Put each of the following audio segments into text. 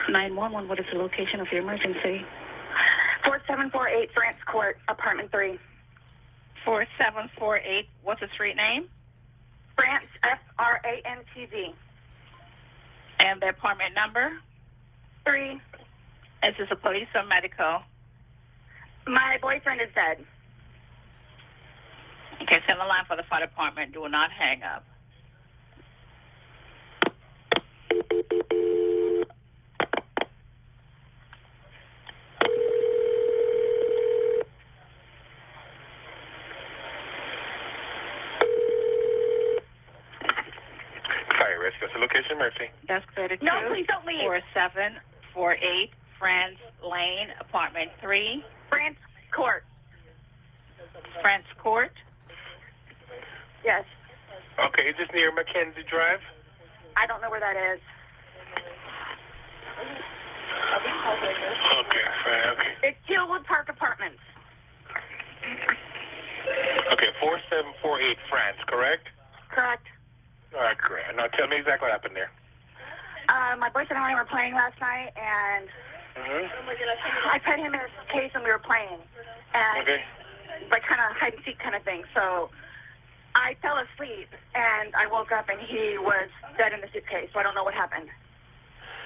911, what is the location of your emergency? 4748 France Court, apartment 3. 4748, what's the street name? France, Frantv. And the apartment number? 3. Is this a police or medical? My boyfriend is dead. Okay, send the line for the fire department. Do not hang up. Fire risk. That's the location, Mercy. That's clear to No, please don't leave. 4748 France Lane, apartment 3, France Court. France Court. Yes. Okay, is this near Mackenzie Drive? I don't know where that is. Okay, fine, okay. It's Hillwood Park Apartments. Okay, 4748 France, correct? Correct. All right, correct. Now tell me exactly what happened there. My boyfriend and I were playing last night, and I put him in his case and we were playing. And Okay. like kind of hide and seek kind of thing. So I fell asleep and I woke up and he was dead in the suitcase. So I don't know what happened.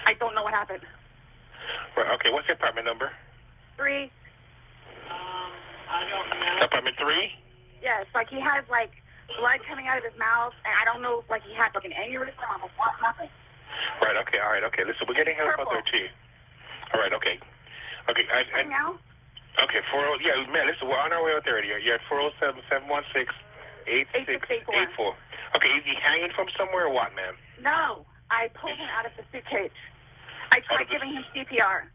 I don't know what happened. Right, okay, what's the apartment number? 3. Apartment 3? Yes, like he has like blood coming out of his mouth, and I don't know if like he had like an aneurysm or what happened. Right, okay, all right, okay. Listen, we're getting help out there too. All right, okay. Okay, Right now? Okay, yeah, man, listen, we're on our way out there. You're at 407-716-8684. Okay, is he hanging from somewhere or what, ma'am? No, I pulled him out of the suitcase. I tried giving him CPR.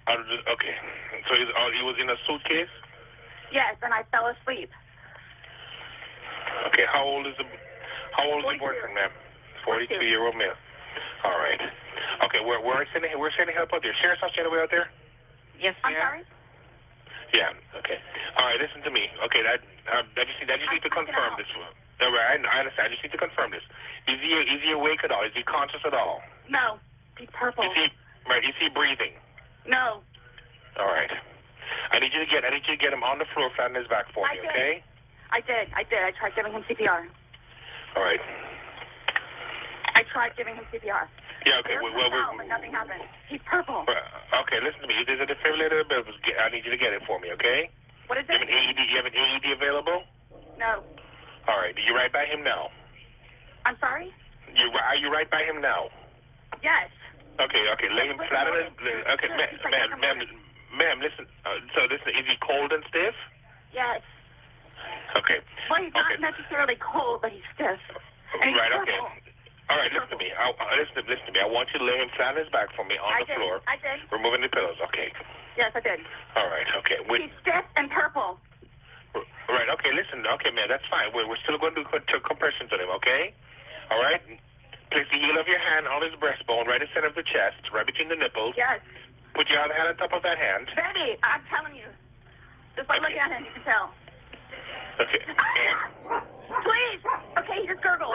Okay, so he was in a suitcase? Yes, and I fell asleep. Okay, how old is the boyfriend, ma'am? 42-year-old male. All right. Okay, we're sending help out there. Sheriff's House way out there? Yes, sir. I'm sorry? Yeah, okay. All right, listen to me. Okay, I just need to confirm this one. All right, I understand. I just need to confirm this. Is he awake at all? Is he conscious at all? No, he's purple. Is he breathing? No. All right. I need you to get him on the floor, flat on his back for me, okay? I did. I tried giving him CPR. All right. I tried giving him CPR. Yeah, okay. But nothing happened. He's purple. Okay, listen to me. If there's a defibrillator available, I need you to get it for me, okay? What is You it? have an AED available? No. All right. Are you right by him now? I'm sorry? Are you right by him now? Yes. Okay. Lay him flat on his... Okay, ma'am, listen. Listen, is he cold and stiff? Yes. Okay. Well, he's not necessarily cold, but he's stiff. And he's purple. Okay. All right, listen to me. Listen to me. I want you to lay him flat on his back for me on the floor. I did. Removing the pillows. Okay. Yes, I did. All right. Okay. He's stiff and purple. Right. Okay. Listen. Okay, man. That's fine. We're still going to do compressions on him. Okay. All right. Place the heel of your hand on his breastbone, right in the center of the chest, right between the nipples. Yes. Put your other hand on top of that hand. Baby, I'm telling you. Just by looking at him, you can tell. Okay. Please. Okay, he just gurgled.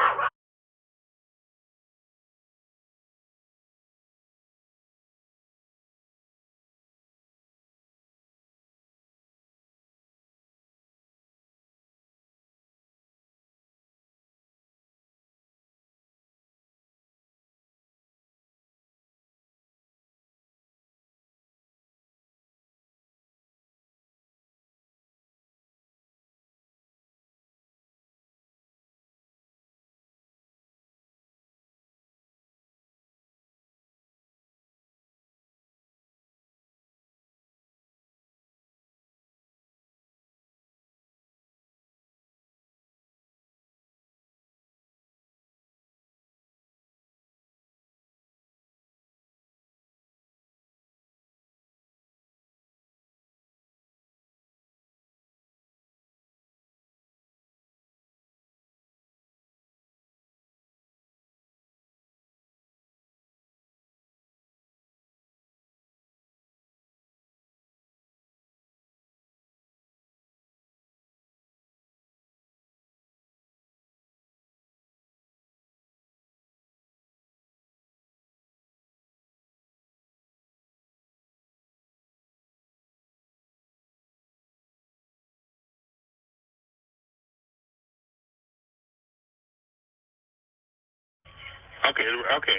Okay, okay.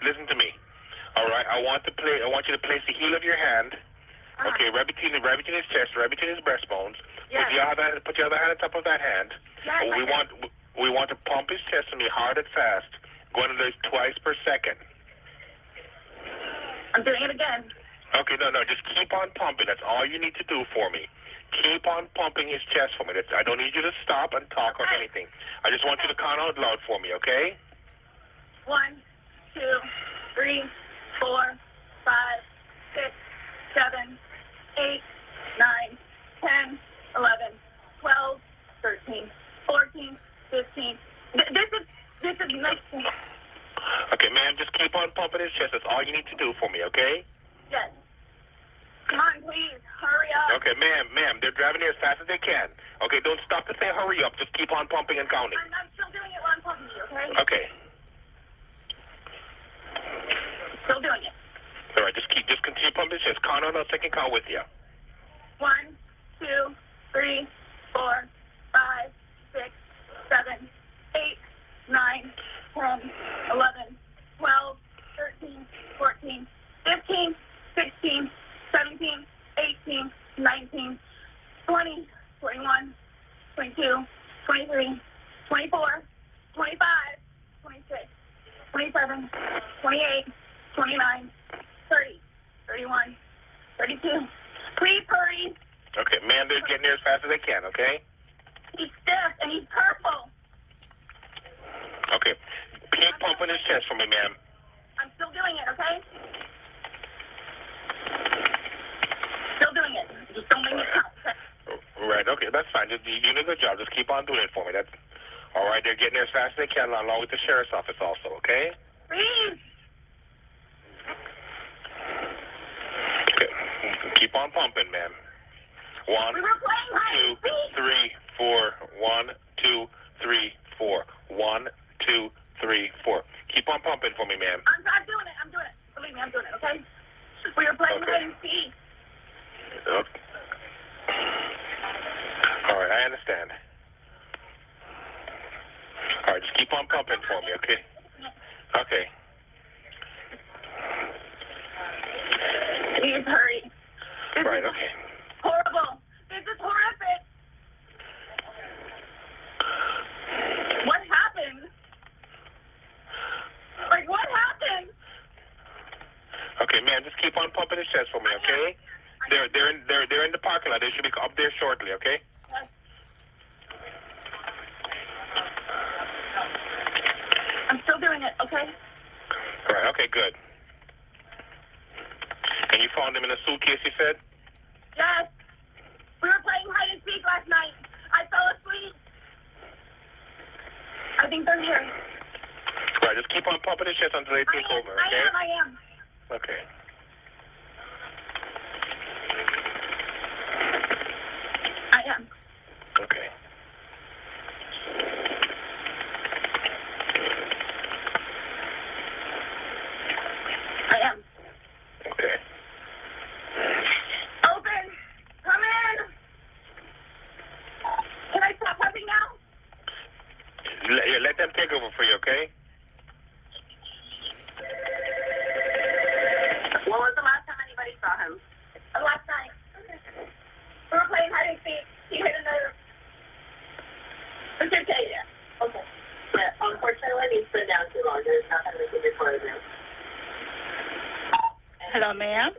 Listen to me. All right. I want you to place the heel of your hand. Okay, right between his chest, right between his breastbones. Yes. Put your other hand on top of that hand. Yes, We want to pump his chest to me hard and fast, going to this twice per second. I'm doing it again. Okay, no, just keep on pumping. That's all you need to do for me. Keep on pumping his chest for me. I don't need you to stop and talk or anything. I just want you to count out loud for me, okay? 1, 2, 3, 4, 5, 6, 7, 8, 9, 10, 11, 12, 13, 14, 15. This is nice. Okay, ma'am, just keep on pumping his chest. That's all you need to do for me, okay? Yes. Come on, please. Hurry up. Okay, ma'am, they're driving here as fast as they can. Okay, don't stop to say hurry up. Just keep on pumping and counting. I'm still doing it while I'm pumping you, okay? Okay. Still doing it. All right, just continue pumping his chest. Count on us. I can count with you. 1, 2, 3, 4, 5, 6, 7, 8, 9, 10, 11, 12, 13, 14, 15, 16, 17, 18, 19, 20, 21, 22, 23, 24, 25, 26, 27, 28, 29, 30, 31, 32. Please hurry. Okay, ma'am, they're getting here as fast as they can, okay? He's stiff and he's purple. Okay. Keep pumping his chest for me, ma'am. I'm still doing it, okay? Still doing it. Just don't make me count. Right, okay, that's fine. You're doing a good job. Just keep on doing it for me. That's all right. They're getting there as fast as they can, along with the sheriff's office also, okay? Please. Okay. Keep on pumping, ma'am. 1, We were playing hide 2, and seek. 3, 4. 1, 2, 3, 4. 1, 2, 3, 4. Keep on pumping for me, ma'am. I'm doing it. I'm doing it. Believe me, I'm doing it, okay? We were playing Okay. hide and seek. Okay. All right, I understand. All right, just keep on pumping for me, okay? Okay. Please hurry. This Right, is okay. horrible. This is horrific. What happened? Like, what happened? Okay, ma'am, just keep on pumping his chest for me, okay? They're in the parking lot. They should be up there shortly, okay? Yes. I'm still doing it, okay? All right, okay, good. And you found him in a suitcase, you said? Yes. We were playing hide and seek last night. I fell asleep. I think they're here. All right, just keep on pumping his chest until they take over, okay? I am. Okay. I am. Okay. I am. Okay. Open. Come in. Can I stop pumping now? Let them take over for you, okay? When was the last time anybody saw him? Last night. We were playing hide and seek. He hit another. It's okay, yeah. Okay. Yeah, unfortunately, he's been down too long. There's nothing we can do for him. Hello, ma'am.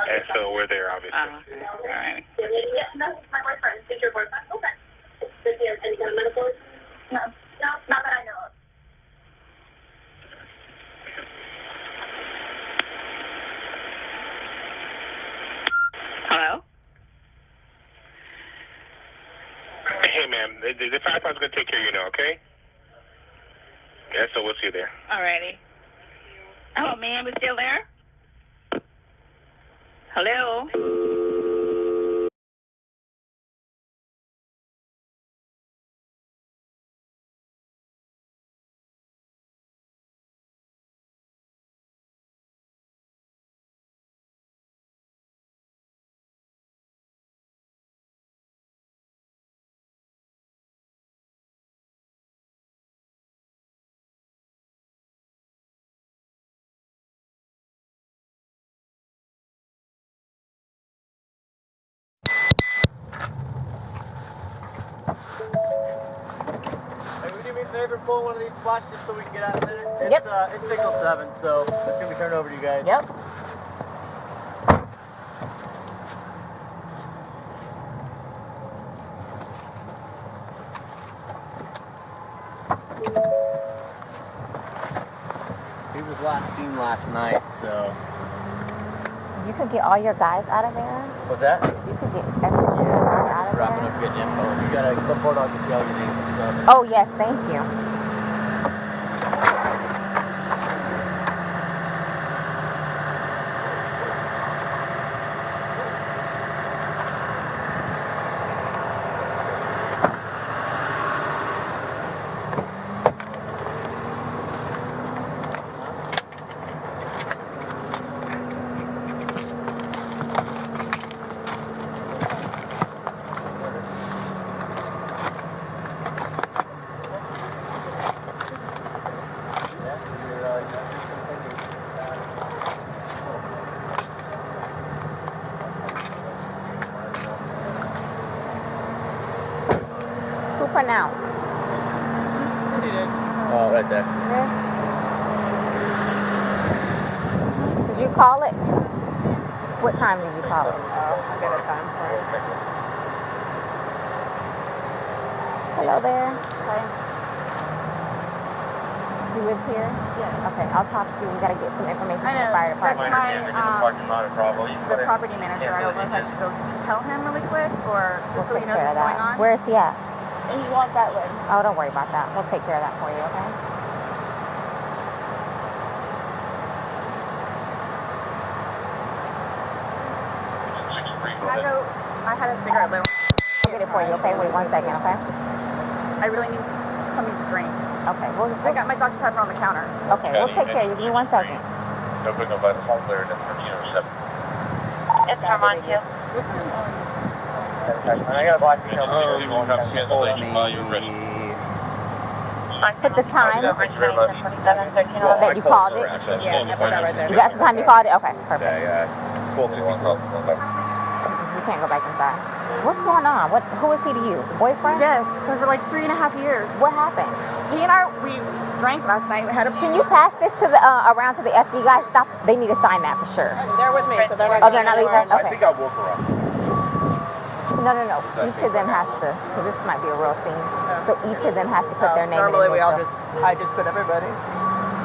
And so we're there, obviously. All right. Yeah, no, my boyfriend. Is your boyfriend? Okay. Does he have any kind of medical? No. No, not that I know of. Hello? Hey, ma'am, the fire department's going to take care of you now, okay? Yeah, so we'll see you there. All righty. Hello, ma'am. You still there? Hello? a favor, pull one of these spots just so we can get out in a minute? Yep. It's signal 7, so it's going to be turned over to you guys. Yep. He was last seen last night, so... You could get all your guys out of there. What's that? You could get everyone out of there. Wrapping up getting info. You got a clipboard, I can see all your names and stuff. Oh, yes, thank you. Who pronounced? Oh, right there. Did you call it? What time did you call it? I got a time for it. Hello there. Hi. You live here? Yes. Okay, I'll talk to you. We gotta get some information I from the know. fire That's department. the property manager. I don't know if I should go tell him really quick or just so We'll he take knows care of what's going that. on. Where is he at? And you want that way. Oh, don't worry about that. We'll take care of that for you, okay? Can I go? I had a cigarette lit. I'll get it for you, okay? Wait 1 second, okay? I really need something to drink. Okay, we'll I got my Dr. Pepper on the counter. okay, we'll take care of you. Give me 1 second. It's Armand too. I got a black detail. Put the time Well, that you called it. Yeah, I put that right there. That's the time you called it? Okay, perfect. Yeah, You can't go back inside. What's going on? Who is he to you? Boyfriend? Yes, for like 3.5 years. What happened? He and I, we drank last night. We had a. Can you pass this to the around to the FD guys? Stop. They need to sign that for sure. They're with me, so they're not. Oh, they're not leaving? I Okay. think I woke her up. No. Each of them has to, because this might be a real scene. So each of them has to put their name in. Normally we all I just put everybody.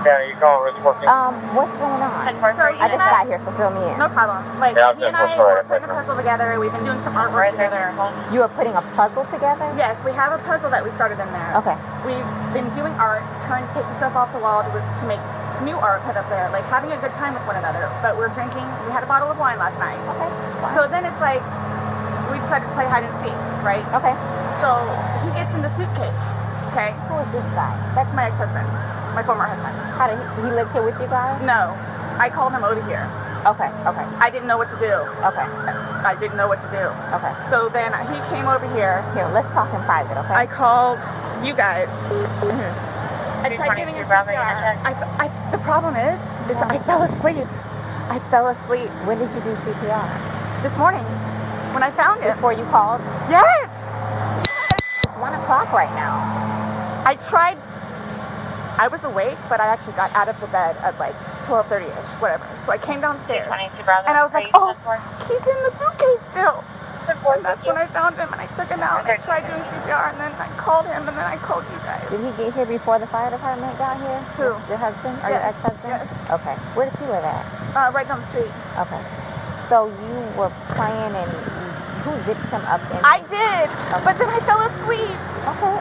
Yeah, you call it working. What's going on? So I just got here, so fill me in. No problem. Like, Yeah, he and I were putting a puzzle together. We've been doing some artwork together. You are putting a puzzle together? Yes, we have a puzzle that we started in there. Okay. We've been doing art, trying to take the stuff off the wall to make new art put up there, like having a good time with one another. But we're drinking. We had a bottle of wine last night. Okay. Fine. So then it's like, we decided to play hide and seek, right? Okay. So he gets in the suitcase, okay? Who is this guy? That's my ex-husband, my former husband. How did he lives here with you guys? No, I called him over here. Okay. I didn't know what to do. Okay. I didn't know what to do. Okay. So then he came over here. Here, let's talk in private, okay? I called you guys. Mm-hmm. I tried giving him CPR. The problem is I fell asleep. When did you do CPR? This morning when I found him. Before you called? Yes. It's 1 o'clock right now. I tried. I was awake, but I actually got out of the bed at like 12:30ish, whatever. So I came downstairs, and I was like, oh, he's in the suitcase still. And that's when I found him, and I took him out, and I tried doing CPR, and then I called him, and then I called you guys. Did he get here before the fire department got here? Who? Your husband or your Yes. ex-husband? Yes. Okay. Where does he live at? Right down the street. Okay. So you were playing and who zipped him up in? I did, but then I fell asleep. Okay.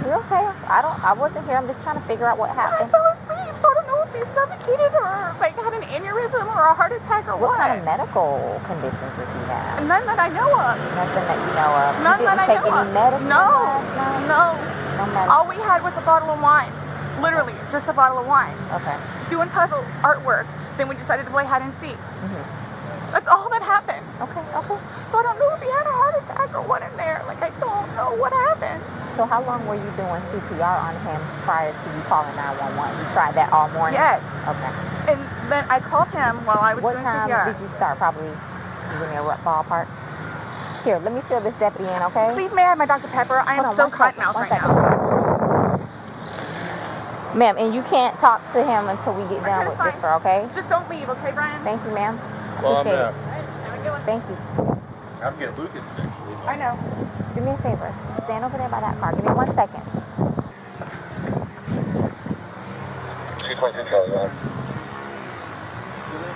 You're okay. I wasn't here. I'm just trying to figure out what I happened. fell asleep, so I don't know if he suffocated or like had an aneurysm or a heart attack or What what. kind of medical conditions does he have? None that I know of. Nothing that you know of. None you that didn't I take know any of. medicine No, last night? no. No medicine. All we had was a bottle of wine. Literally, just a bottle of wine. Okay. Doing puzzle artwork. Then we decided to play hide and seek. Mm-hmm. That's all that happened. Okay. So I don't know if he had a heart attack or what in there. Like, I don't know what happened. So how long were you doing CPR on him prior to you calling 911? You tried that all morning? Yes. Okay. And then I called him while I was What doing time CPR. did you start? Probably give me a rough ballpark. Here, let me fill this deputy in, okay? Please, may I have my Dr. Pepper? I am Hold on, so 1 cotton second, mouth 1 right now. second. Ma'am, and you can't talk to him until we get done with this, sir, okay? Just don't leave, okay, Brian? Thank you, ma'am. Well, Appreciate it. Thank you. I'm getting Lucas. I know. Do me a favor. Stand over there by that car. Give me 1 second. 222 Charlie.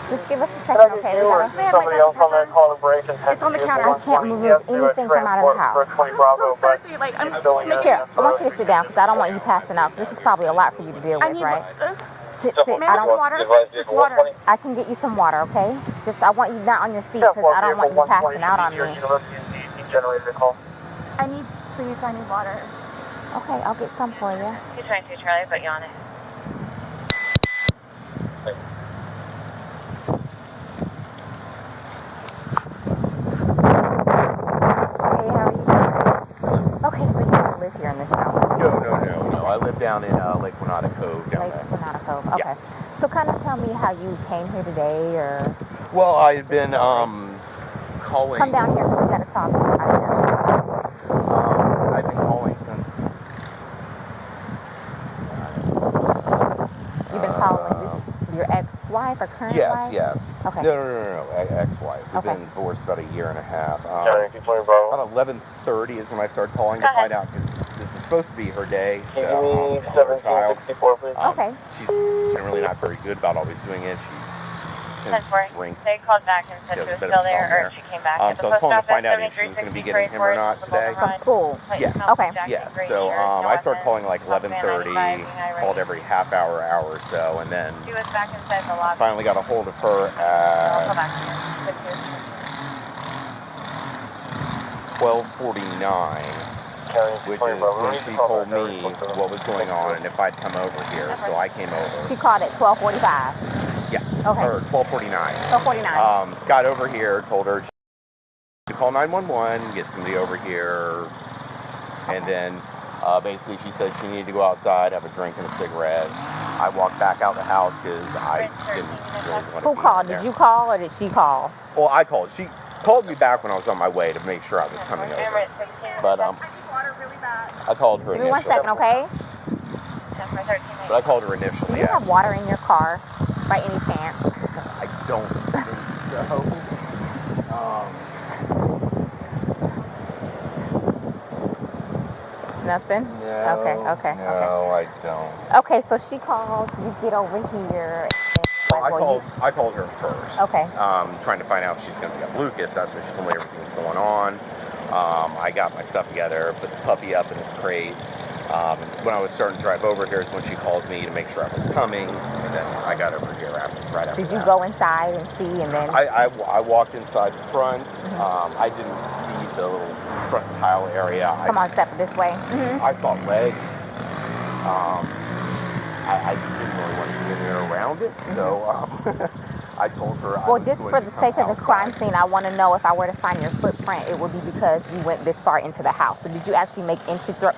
Just give us a second, okay? We gotta... Somebody else on that call break and It's on the counter. I can't move anything from out of the house. Bravo, but Thirsty, like, I'm Here, I want you to sit down because I don't want you passing out. This is probably a lot for you to deal I with, need right? Sit. May I have some water? Just water. I can get you some water, okay? Just, I want you not on your seat because I don't want you passing out on me. generated a call. I need water. Okay, I'll get some for you. 222 Charlie, put you on it. Hey, how are you? Okay, so you don't live here in this house? No. I live down in Lake Winata Cove down Lake there. Winata Cove, okay. Yeah. So kind of tell me how you came here today, or... Well, I've been calling. Come down here, we gotta talk. I've been calling since. You've been calling your ex-wife or current wife? Yes. Okay. No. Ex-wife. We've Okay. been divorced about a year and a half. Bravo. About 11:30 is when I started calling to find out because this is supposed to be her day. Give To, me her child. 1764, please. Okay. She's generally not very good about always doing it. She tends to drink. They called back and said She she has was a bit of still a there, problem or she came back. So I was calling to find out if she was going to be getting him or not today. From school? Yes. Okay. Yes. So I started calling like 11:30, called every half hour or so, and then She was back inside the lobby. finally got a hold of her I'll call at back to you. 12:49, which is when she told me what was going on and if I'd come over here. So I came over. She called at 12:45. Yeah. Okay. Or 12:49. 12:49. Got over here, told her to call 911, get somebody over here, and then basically she said she needed to go outside, have a drink and a cigarette. I walked back out the house because I didn't really want to Who be called? in there. Did you call or did she call? Well, I called. She called me back when I was on my way to make sure I was coming over. But I need water really bad. I called her Give me 1 initially. second, okay? But I called her Do initially. you have water in your car by any chance? I don't think so. Nothing? No. Okay. No, I don't. Okay, so she called, you get over here. Well, I called her first. Okay. Trying to find out if she's going to pick up Lucas. That's when she told me everything was going on. I got my stuff together, put the puppy up in his crate. When I was starting to drive over here is when she called me to make sure I was coming, and then I got over here right after Did you that. go inside and see, and then? I walked inside the front. I didn't see the little front tile area. Come on, step this way. I saw legs. I just didn't really want to be in there around it, so I told her. Well, just for the sake of the crime scene, I want to know if I were to find your footprint, it would be because you went this far into the house. So did you actually make into the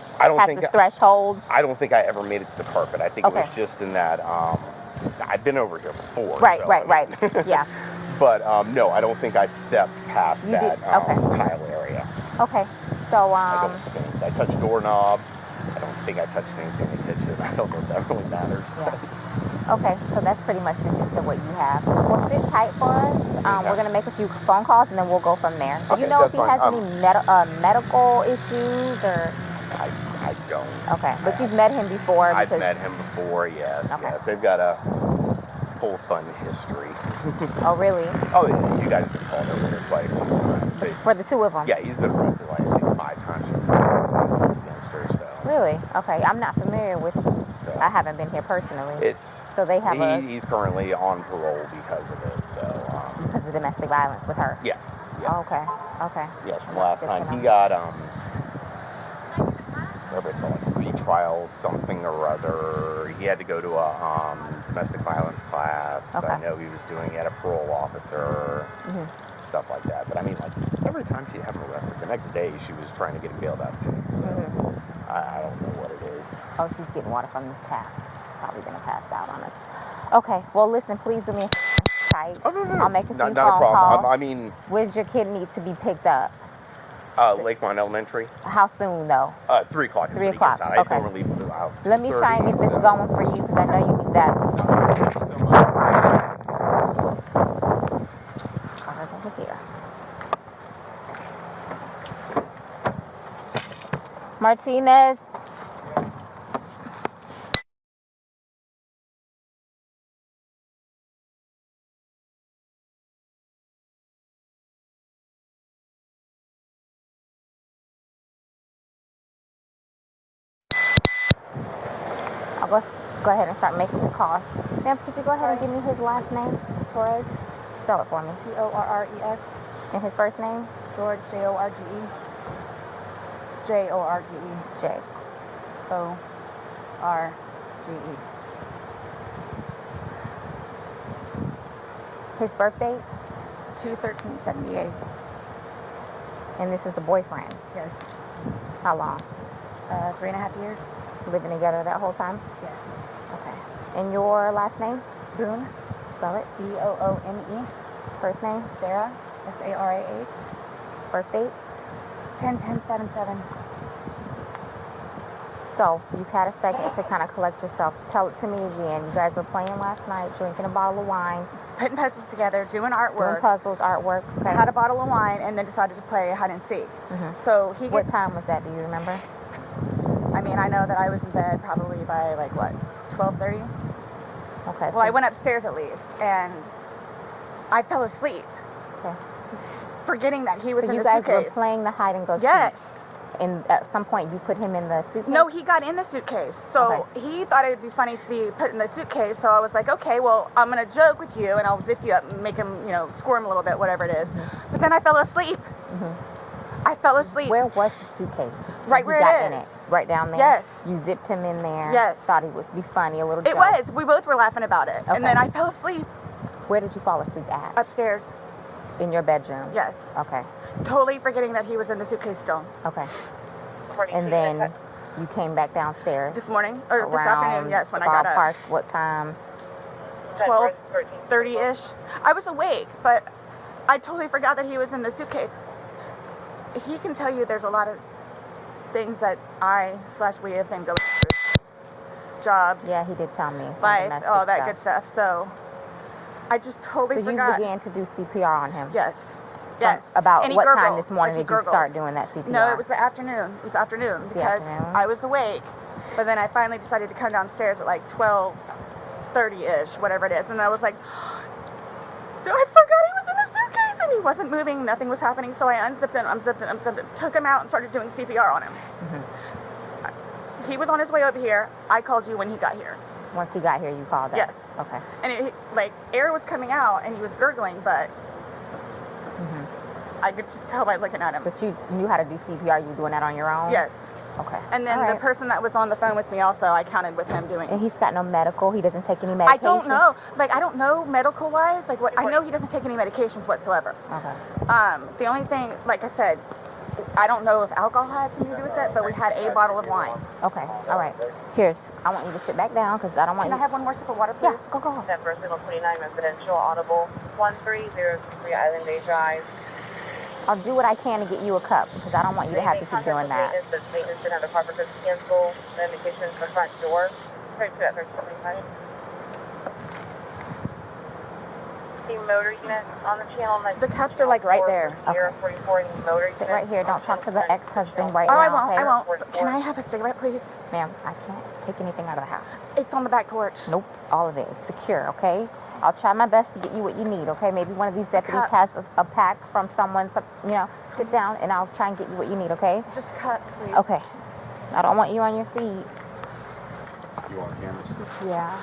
threshold? I don't think I ever made it to the carpet. I think it was just in that. I've been over here before. Right. Yeah. But no, I don't think I stepped past that tile area. Okay. So I don't think I touched doorknob. I don't think I touched anything in the kitchen. I don't know if that really matters. Yeah. Okay, so that's pretty much the gist of what you have. Well, sit tight for us. We're gonna make a few phone calls and then we'll go from there. Do you know if he has any medical issues or? I don't. Okay, but you've met him before. I've met him before. Yes. Okay. Yes. They've got a whole fun history. Oh, really? Oh, yeah. You guys have called over here quite a few times. For the two of them? Yeah, he's been arrested like I think 5 times for violence against her. So. Really? Okay, I'm not familiar with. I haven't been here personally. So they have he's currently on parole because of it. So. Because of domestic violence with her. Yes. Oh, okay. Yes, from last time he got whatever it's called, retrial something or other. He had to go to a domestic violence class. Okay. I know he was doing it at a parole officer, stuff like that. But I mean, like every time she'd have him arrested, the next day she was trying to get him bailed out of jail. So I don't know what it is. Oh, she's getting water from the tap. Probably gonna pass out on us. Okay. Well, listen, please do me a favor. Tight. Oh no. I'll make a few phone not a problem. calls. I mean, where's your kid need to be picked up? Lakemont Elementary. How soon though? 3 o'clock is 3 when he o'clock. gets out. Okay. I normally leave out. Let me try and get this going for you because I know you need that. Cars over here. Martinez. I'll go ahead and start making the calls. Ma'am, could you go ahead and give me his last name? Torres. Spell it for me. Torres. And his first name? George, Jorge. Jorge. J. O-R-G-E. His birth date? 2/13/78. And this is the boyfriend. Yes. How long? 3.5 years. Living together that whole time? Yes. Okay. And your last name? Boone. Spell it. B-O-O-N-E. First name? Sarah. S-A-R-A-H. Birth date? 10/10/77. So, you've had a second to kind of collect yourself. Tell it to me again. You guys were playing last night, drinking a bottle of wine. Putting puzzles together, doing artwork. Doing puzzles, artwork. Okay. Had a bottle of wine and then decided to play hide and seek. So he gets, What time was that? Do you remember? I mean, I know that I was in bed probably by like what, 12:30? Okay. Well, I went upstairs at least and I fell asleep. Okay. Forgetting that he was So in you the guys suitcase. were playing the hide and go seek. Yes. And at some point you put him in the suitcase? No, he got in the suitcase. So he thought it would be funny to be put in the suitcase. So I was like, okay, well, I'm going to joke with you and I'll zip you up and make him, squirm a little bit, whatever it is. But then I fell asleep. I fell asleep. Where was the suitcase? Right where got it in is. it. Right down there? Yes. You zipped him in there? Yes. Thought he would be funny, a little It joke. was. We both were laughing about it. Okay. And then I fell asleep. Where did you fall asleep at? Upstairs. In your bedroom? Yes. Okay. Totally forgetting that he was in the suitcase still. Okay. And then you came back downstairs? This morning? Or this afternoon, yes, when I got ballpark, up. what time? 12:30-ish. I was awake, but I totally forgot that he was in the suitcase. He can tell you there's a lot of things that we have been going through. Jobs. Yeah, he did tell me. Life, all that good stuff. So I just totally forgot. So you began to do CPR on him? Yes. Yes. About And he what time gurgled, this morning like he did you gurgled. start doing that CPR? No, it was the afternoon. It was afternoon because I was awake, but then I finally decided to come downstairs at like 12:30-ish, whatever it is, and I was like, I forgot he was in the suitcase, and he wasn't moving, nothing was happening, so I unzipped it, took him out and started doing CPR on him. He was on his way over here. I called you when he got here. Once he got here, you called us? Yes. Okay. And air was coming out, and he was gurgling, but I could just tell by looking at him. But you knew how to do CPR. You were doing that on your own? Yes. Okay. And then the person that was on the phone with me also, I counted with him doing. And he's got no medical? He doesn't take any medication? I don't know. I don't know medical-wise. I know he doesn't take any medications whatsoever. Okay. The only thing, like I said, I don't know if alcohol had something to do with it, but we had a bottle of wine. Okay. All right. Here, I want you to sit back down because I don't want Can I have one more sip of water, please? Yeah, go. Denver, Signal 29, residential, audible, 13033 Island Bay Drive. I'll do what I can to get you a cup because I don't want you to have to keep doing that. Maintenance didn't have the proper courtesy cancel. The indication is the front door. 32 at 1325. The motor unit on the channel. The cups are right there. Okay. 44 motor unit. Sit right here. Don't talk to the ex-husband right Oh, now. I won't. Okay? I won't. Can I have a cigarette, please? Ma'am, I can't take anything out of the house. It's on the back porch. Nope. All of it. It's secure, okay? I'll try my best to get you what you need, okay? Maybe one of these deputies has a pack from someone, sit down and I'll try and get you what you need, okay? Just cut, please. Okay. I don't want you on your feet. You on camera still? Yeah.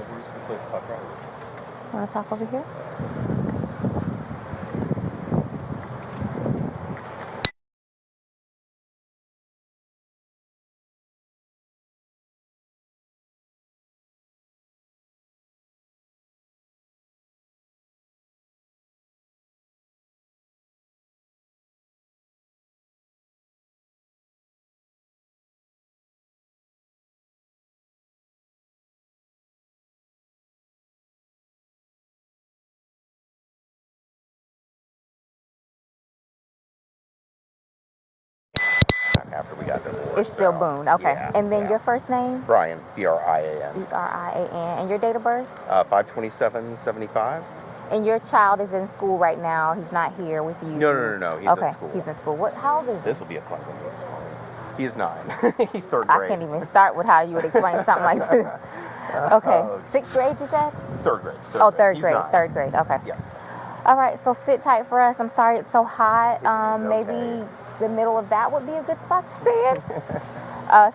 Where's the place to talk about? Want to talk over here? after we got divorced. It's still so, Boone. Okay. Yeah, And then yeah. your first name? Brian, Brian. Brian. And your date of birth? 5/27/75. And your child is in school right now. He's not here with you. No. He's at school. He's in school. How old is he? This will be a fun one to explain. He is 9. He's third grade. I can't even start with how you would explain something like this. Okay. 6th grade, you said? Third grade. Third grade. 9. Third grade. Okay. Yes. All right. So sit tight for us. I'm sorry it's so hot. It's maybe okay. the middle of that would be a good spot to stand.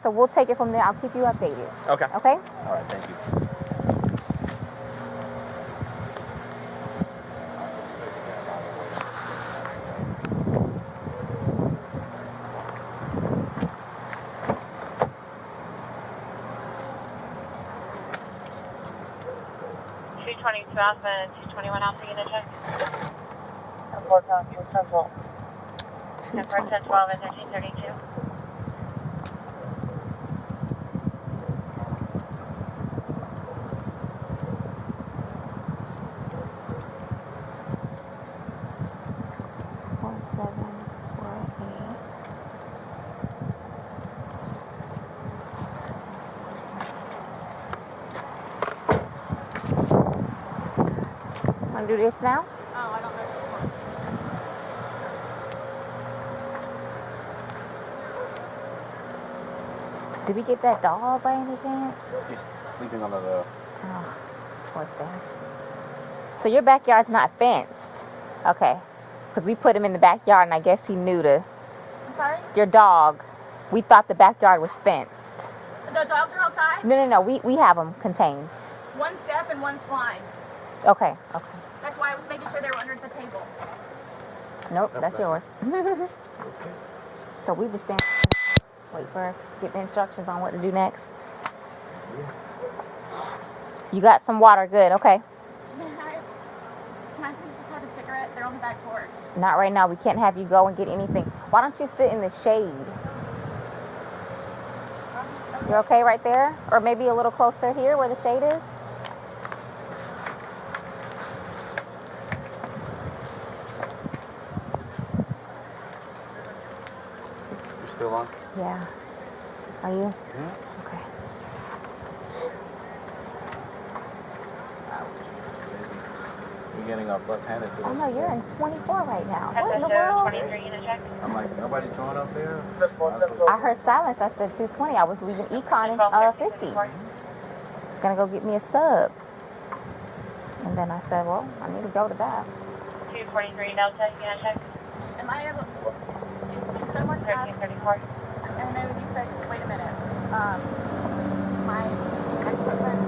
So we'll take it from there. I'll keep you updated. Okay. Okay? All right. Thank you. 222 Alpha and 221 Alpha unit check. 10 12 and 1332. Want to do this now? Oh, I don't know. Did we get that dog by any chance? He's sleeping under the... Oh, poor thing. So your backyard's not fenced? Okay. Because we put him in the backyard and I guess he knew to... I'm sorry? Your dog, we thought the backyard was fenced. The dogs are outside? No. We have them contained. One's deaf and one's blind. Okay. That's why I was making sure they were under the table. Nope, that's yours. So we just stand... Wait for get the instructions on what to do next. You got some water, good, okay. Can I please just have a cigarette? They're on the back porch. Not right now, we can't have you go and get anything. Why don't you sit in the shade? You're okay right there? Or maybe a little closer here where the shade is? You're still on? Yeah. Are you? Yeah. Okay. You're getting up left-handed to Oh no, you're in 24 right now. What in the FSO world? 23 unit check. I'm like, nobody's going up there? I heard silence. I said 220. I was leaving Econ in 50. Just gonna go get me a sub. And then I said, well, I need to go to that. 243 Delta unit check. Am I able... Someone asked... 1334. And then you said, wait a minute. My ex-husband,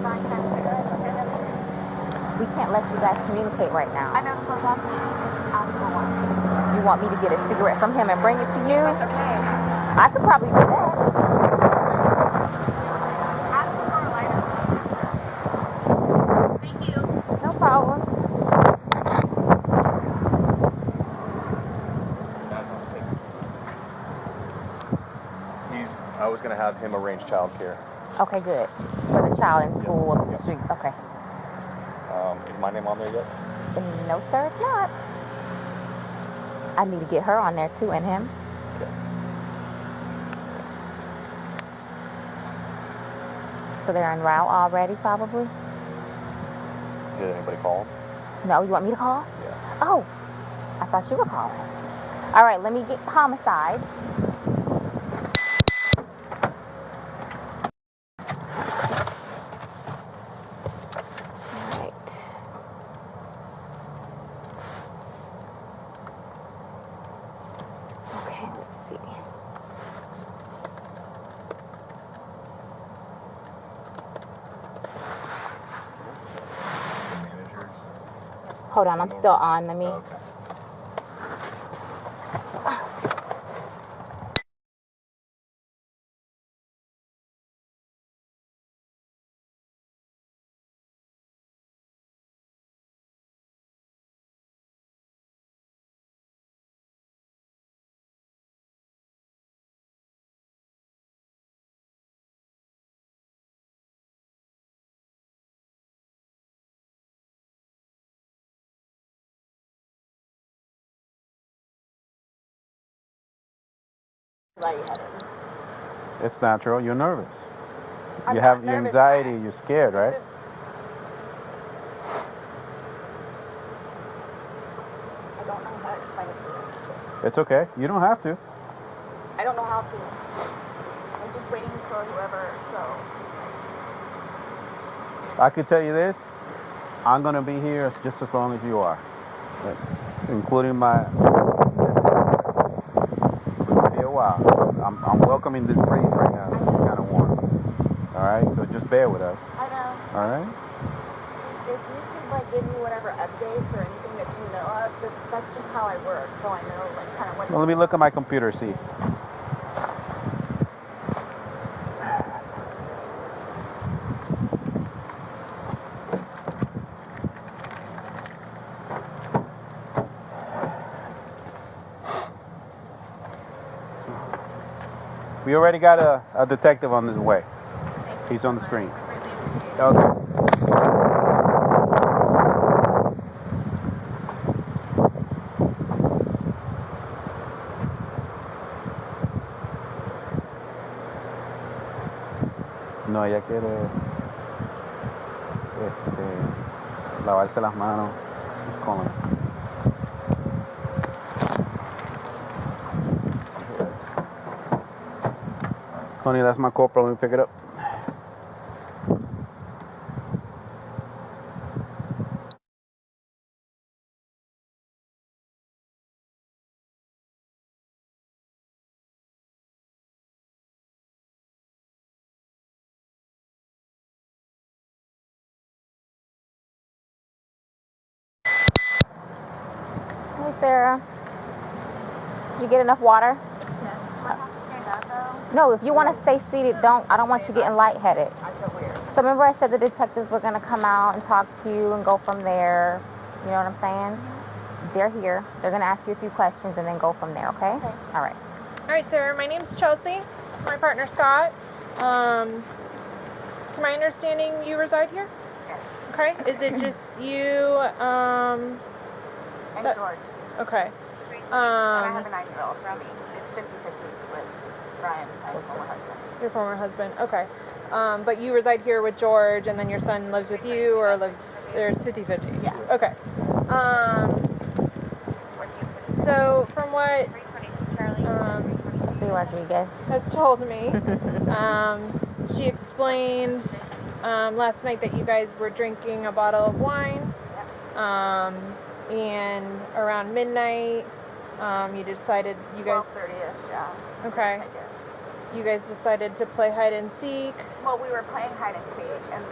Brian, can I have a cigarette? Okay, that means... We can't let you guys communicate right now. I know this was last week. Ask for one. You want me to get a cigarette from him and bring it to you? That's okay. I could probably do that. Ask for a lighter. Thank you. No problem. I was going to have him arrange childcare. Okay, good. For the child in school up the street. Okay. Is my name on there yet? No, sir, it's not. I need to get her on there too, and him. Yes. So they're en route already, probably? Did anybody call him? No, you want me to call? Yeah. Oh, I thought you were calling. All right, let me get homicide. All right. Okay, let's see. Hold on, I'm still on. Let me. Okay. lightheaded. It's natural. You're nervous. I'm You not have your nervous, anxiety. but You're scared, right? it's just- I don't know how to explain it to you. It's okay. You don't have to. I don't know how to. I'm just waiting for whoever, so. I could tell you this. I'm going to be here just as long as you are. Including my... It's going to be a while. I'm welcoming this breeze right now. It's kind of warm. All right? So just bear with us. I know. All right? If you could, like, give me whatever updates or anything that you know of, that's just how I work, so I know, like, kind of what... Well, let me look at my computer, see. We already got a detective on his way. He's on the screen. Okay. No, ella quiere lavarse las manos. She's calling. Honey, that's my corporal. Let me pick it up. Hey, Sarah. Did you get enough water? Yes. Do I have to stand up, though? No, if you want to stay seated, don't. I don't want you getting lightheaded. I feel weird. So remember I said the detectives were going to come out and talk to you and go from there. You know what I'm saying? They're here. They're going to ask you a few questions and then go from there, okay? Okay. All right. All right, Sarah. My name's Chelsea. My partner, Scott. To my understanding, you reside here? Yes. Okay. Is it just you, And George. Okay. And I have a 9-year-old. It's 50-50 with Brian, my former husband. Your former husband. Okay. But you reside here with George, and then your son lives with you, or lives there? It's 50-50. Yeah. Okay. So from what Rodriguez has told me, she explained last night that you guys were drinking a bottle of wine, and around midnight, you decided you guys. 12:30ish, yeah. Okay. I guess. You guys decided to play hide and seek. Well, we were playing hide and seek, and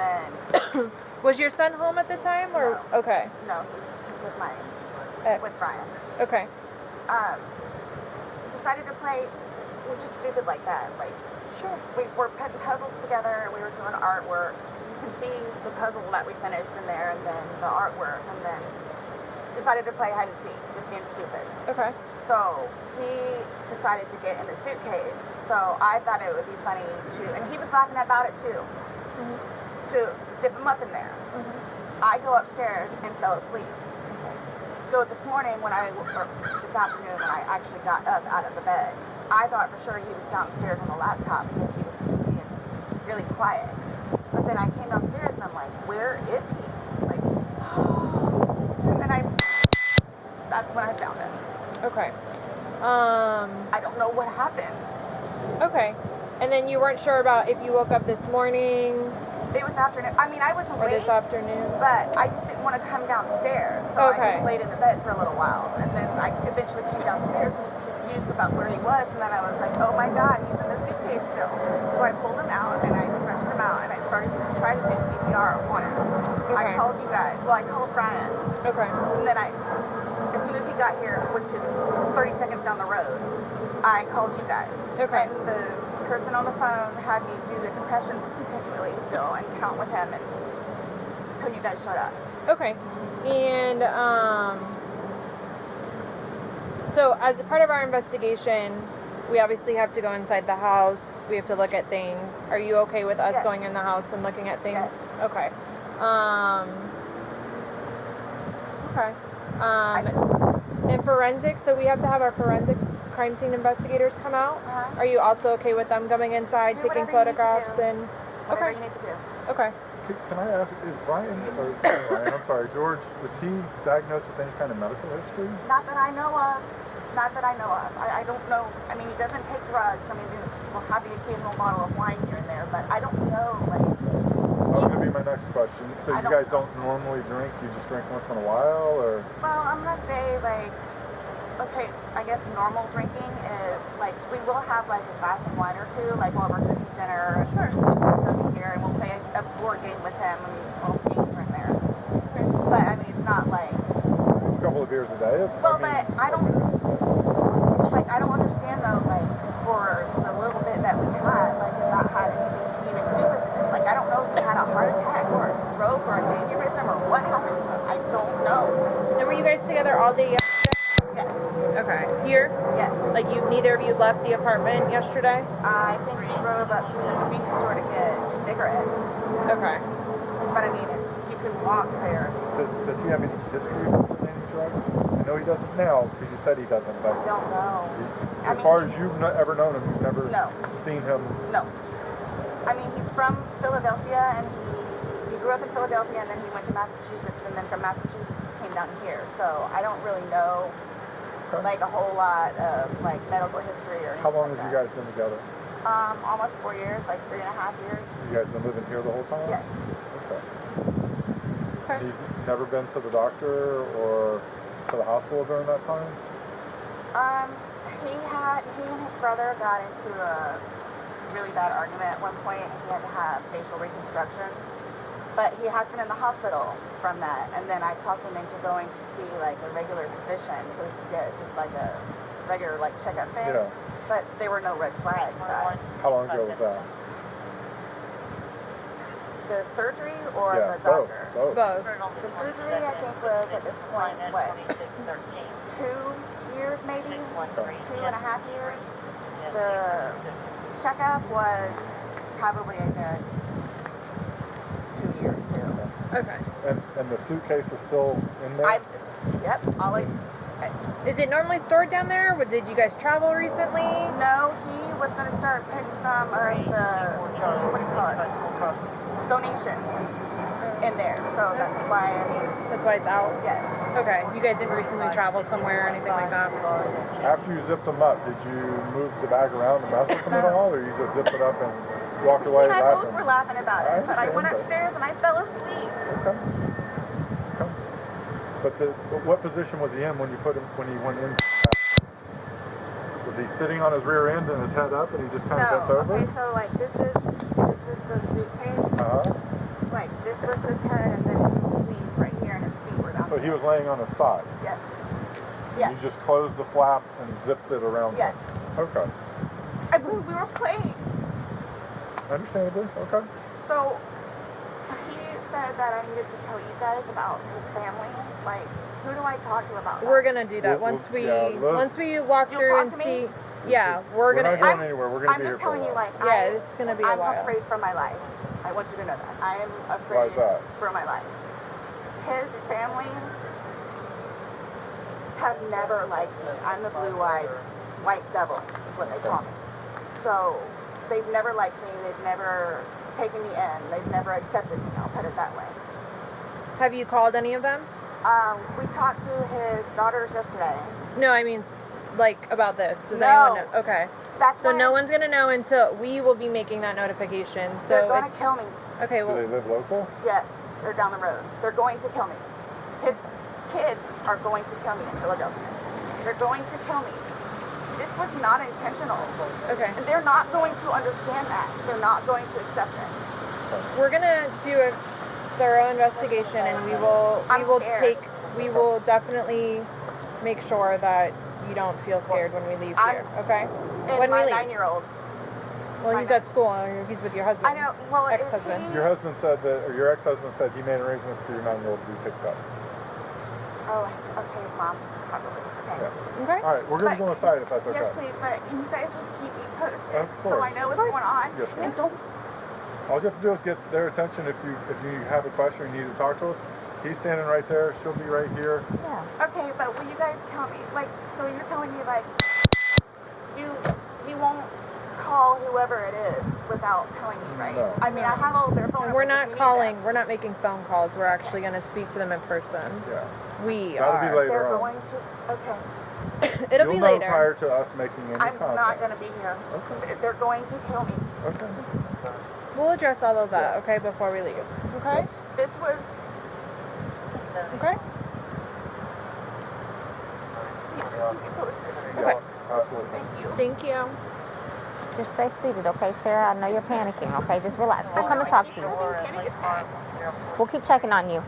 then Was your son home at the time, or No. okay? no, with my with Brian. Okay. Decided to play. We're just stupid like that. Like, Sure. we were putting puzzles together. We were doing artwork. You can see the puzzle that we finished in there, and then the artwork, and then decided to play hide and seek, just being stupid. Okay. So he decided to get in the suitcase. So I thought it would be funny to, and he was laughing about it too, to zip him up in there. I go upstairs and fell asleep. So this morning or this afternoon when I actually got up out of the bed, I thought for sure he was downstairs on the laptop because he was being really quiet. But then I came downstairs and I'm like, where is he? Like, and then that's when I found him. Okay. I don't know what happened. Okay. And then you weren't sure about if you woke up this morning It was afternoon. I mean, I was or awake, this afternoon. but I just didn't want to come downstairs. So I Okay. just laid in the bed for a little while. And then I eventually came downstairs and was confused about where he was. And then I was like, oh my God, he's in the suitcase still. So I pulled him out and I stretched him out and I started to try to do CPR on him. I Okay. called you guys. Well, I called Brian. Okay. And then as soon as he got here, which is 30 seconds down the road, I called you guys. Okay. And the person on the phone had me do the compressions continually still and count with him until you guys showed up. Okay. And so as a part of our investigation, we obviously have to go inside the house. We have to look at things. Are you okay with us Yes. going in the house and looking at things? Yes. Okay. Okay. And forensics, so we have to have our forensics crime scene investigators come out. Are you also okay with them coming inside, taking photographs and? Whatever you need to do. Okay. Can I ask, is George, was he diagnosed with any kind of medical history? Not that I know of. Not that I know of. I don't know. I mean, he doesn't take drugs. I mean, we'll have the occasional bottle of wine here and there, but I don't know, like... That was going to be my next question. So you guys don't normally drink? You just drink once in a while, or...? Well, I'm going to say, like, okay, I guess normal drinking is, like, we will have, like, a glass of wine or two, like, while we're cooking dinner. Sure. We'll here, and we'll play a board game with him, and little games right there. But, I mean, it's not, like... A couple of beers a day? Well, but I don't understand, though, like, for the little bit that we had, like, if that had anything to even do with it. Like, I don't know if he had a heart attack or a stroke or an aneurysm or what happened to him. I don't know. And were you guys together all day yesterday? Yes. Okay. Here? Yes. Like, neither of you left the apartment yesterday? I think he drove up to the convenience store to get cigarettes. Okay. But, I mean, you can walk there. Does he have any history of using drugs? I know he doesn't now, because you said he doesn't, but... I don't know. As far as you've ever known him, you've never seen him... No. I mean, he's from Philadelphia, and he grew up in Philadelphia, and then he went to Massachusetts, and then from Massachusetts he came down here. So I don't really know, like, a whole lot of, like, medical history or anything. How long like have you that. guys been together? Almost 4 years, like 3.5 years. You guys been living here the whole time? Yes. Okay. He's never been to the doctor or to the hospital during that time? He and his brother got into a really bad argument at one point, and he had to have facial reconstruction. But he has been in the hospital from that, and then I talked him into going to see, like, a regular physician so he could get just, like, a regular, like, checkup thing. Yeah. But there were no red flags. How long ago was that? The surgery or the doctor? Both. The surgery, I think, was at this point, what, 2 years maybe? 2.5 years. The checkup was probably a good 2 years too. Okay. And the suitcase is still in there? Yep. Is it normally stored down there? Did you guys travel recently? No, he was going to start putting some of the, what do you call it, donations in there. So that's why, That's why it's out? Yes. Okay. You guys didn't recently travel somewhere or anything like that? After you zipped them up, did you move the bag around and mess with them at all, or you just zipped it up and walked away? He and I both were laughing about it, but I went upstairs and I fell asleep. Okay. But what position was he in when he went in? Was he sitting on his rear end and his head up, and he just kind of bent over? Okay, so like this is the suitcase. Like this was his head, and then his knees right here, and his feet were down. So he was laying on his side. Yes. Yes. You just closed the flap and zipped it around. Yes. Him. Okay. I believe we were playing. Understandably. Okay. So he said that I needed to tell you guys about his family. Like, who do I talk to about that? We're gonna do that once we walk through and see. Yeah, we're not going anywhere. We're gonna be here for a while. I'm just telling you, like, this is gonna be a while. I'm afraid for my life. I want you to know that. I am afraid Why is that? for my life. His family have never liked me. I'm the blue-eyed white devil, is what they call me. So they've never liked me. They've never taken me in. They've never accepted me. I'll put it that way. Have you called any of them? We talked to his daughters yesterday. No, I mean, like, about this. Does No. anyone know? Okay. That's so no one's gonna know until we will be making that notification. So they're gonna kill me. Okay. Well. Do they live local? Yes, they're down the road. They're going to kill me. His kids are going to kill me in Philadelphia. They're going to kill me. This was not intentional. Okay. And they're not going to understand that. They're not going to accept it. We're gonna do a thorough investigation, and we will definitely make sure that you don't feel scared when we leave here. Okay. When my 9-year-old. Well, he's at school. He's with your husband. I know. Well, ex-husband. Your husband said that, or your ex-husband said he made arrangements for your 9-year-old to be picked up. Oh, okay, his mom, probably. Okay. Yeah. Okay. All right, we're going to go inside if that's okay. Yes, please, but can you guys just keep me posted? Of course. So I know what's going on. Yes, ma'am. And don't. All you have to do is get their attention if you have a question or you need to talk to us. He's standing right there. She'll be right here. Yeah. Okay, but will you guys tell me, like, so you're telling me, like, you won't call whoever it is without telling me, right? No. I mean, I have all their phone And we're numbers not if you need calling, them. we're not making phone calls. We're actually going to speak to them in person. Yeah. We That'll are. be later They're on. going to, okay. It'll be You'll know later. prior to us making any I'm contact. not going to be here. Okay. They're going to kill me. Okay. We'll address all of that, Yes. okay, before we leave. Okay? This was, Okay? Okay. Absolutely. thank you. Thank you. Just stay seated, okay, Sarah? I know you're panicking, okay? Just relax. We'll come and talk to you. Panic attacks. We'll keep checking on you.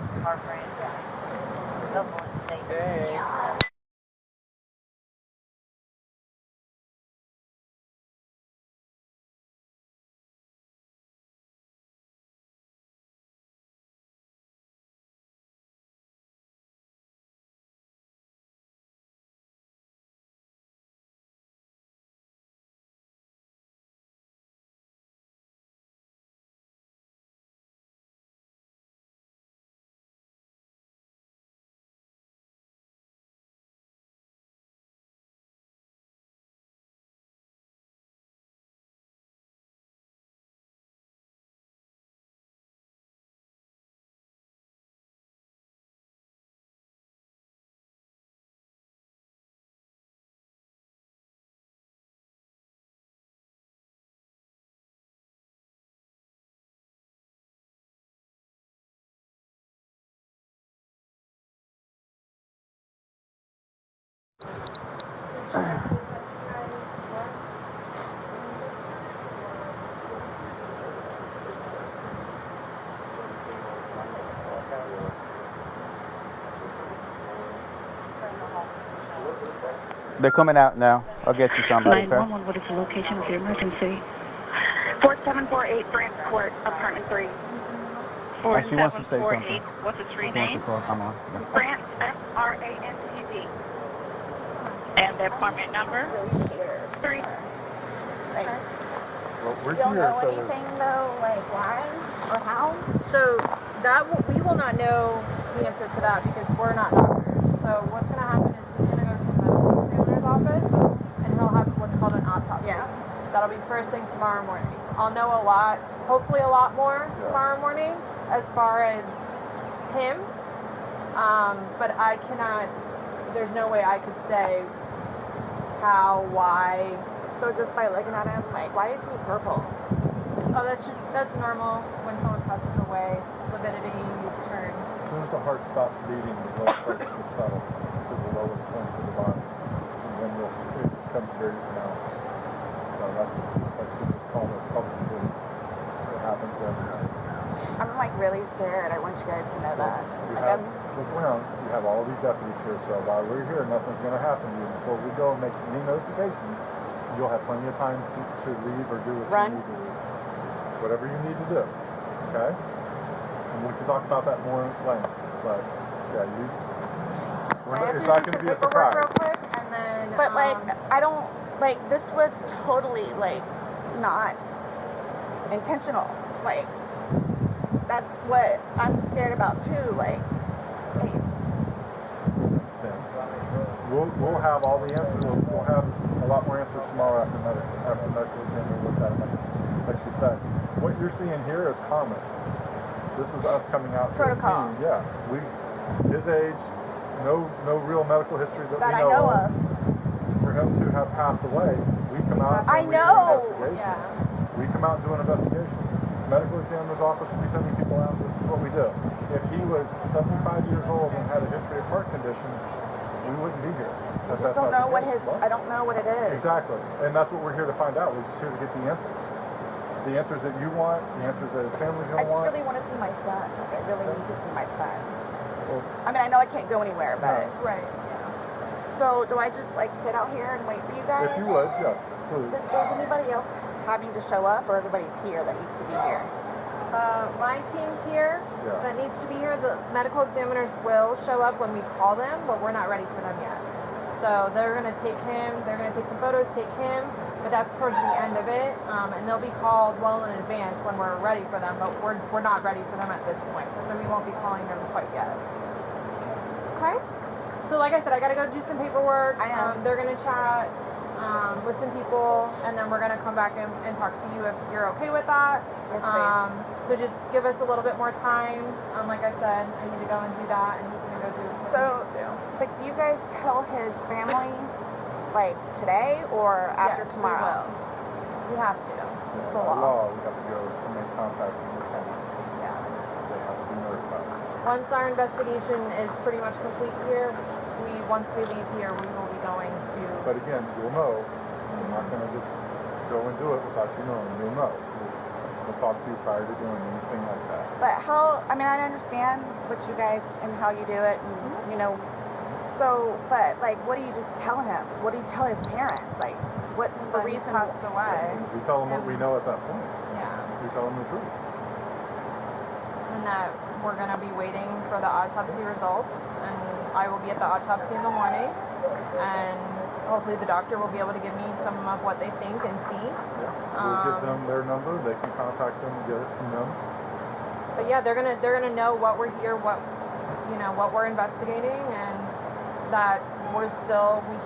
They're coming out now. I'll get you somebody, okay? 911, what is the location of your emergency? 4748 Grant Court, apartment 3. She wants to say something. What's the street She wants name? to call. Come on. Grant, F-R-A-N-T-D. And the apartment number? 3. Well, we're You don't here, know so anything though, like why or how? So we will not know the answer to that because we're not doctors. So what's going to happen is he's going to go to the medical examiner's office and he'll have what's called an autopsy. Yeah. That'll be first thing tomorrow morning. I'll know a lot, hopefully a lot more tomorrow morning as far as him. But I cannot, there's no way I could say how, why. So just by looking at him, like, why is he purple? Oh, that's normal when someone passes away. Lividity turn. as soon as the heart stops beating, the blood starts to settle to the lowest points of the body. And then it just becomes very pronounced. So that's what she just called a public bleed. It happens every night. I'm like really scared. I want you guys to know that. Look around, you have all these deputies here, so while we're here, nothing's going to happen to you. Before we go and make any notifications, you'll have plenty of time to leave or do what you need to do. Whatever you need to do, okay? And we can talk about that more in length, but yeah, it's not going to be a surprise. Real quick, and then, But like, I don't, like, this was totally like not intentional. Like, that's what I'm scared about too. Like, We'll have all the answers. We'll have a lot more answers tomorrow after medical examiner looks at it. Like she said, what you're seeing here is common. This is us coming out to the scene. Yeah, his age, no real medical history that we know of. For him to have passed away, we come out and we do an investigation. Yeah. We come out and do an investigation. Medical examiner's office will be sending people out. This is what we do. If he was 75 years old and had a history of heart condition, we wouldn't be here. I just don't know what I don't know what it is. Exactly. And that's what we're here to find out. We're just here to get the answers. The answers that you want, the answers that his family's going to want. I just really want to see my son. Like, I really need to see my son. Well, I mean, I know I can't go anywhere, but... Right. So, do I just, like, sit out here and wait for you guys? If you would, yes, please. Does anybody else having to show up, or everybody's here that needs to be here? My team's here that needs to be here. The medical examiners will show up when we call them, but we're not ready for them yet. So they're going to take him, they're going to take some photos, take him, but that's towards the end of it. And they'll be called well in advance when we're ready for them, but we're not ready for them at this point. So we won't be calling them quite yet. Okay? So like I said, I got to go do some paperwork. They're going to chat. with some people, and then we're gonna come back and talk to you if you're okay with that. Yes, please. So just give us a little bit more time. Like I said, I need to go and do that, and he's gonna go do what he needs to do. But do you guys tell his family, like, today or after Yes, tomorrow? We have to. It's the By law. law, we have to go and make contact with the county. Yeah. They have to be notified. Once our investigation is pretty much complete here, once we leave here, we will be going to. But again, you'll know. We're not going to just go and do it without you knowing. You'll know. We'll talk to you prior to doing anything like that. But how, I mean, I understand what you guys and how you do it, and, you know, so, but, like, what do you just tell him? What do you tell his parents? Like, what's the He reason? passed away. We tell them what we know at that point. Yeah. We tell them the truth. And that we're going to be waiting for the autopsy results, and I will be at the autopsy in the morning, and hopefully the doctor will be able to give me some of what they think and see. Yeah. We'll give them their number. They can contact them and get it from them. But yeah, they're gonna know what we're here, what we're investigating, and that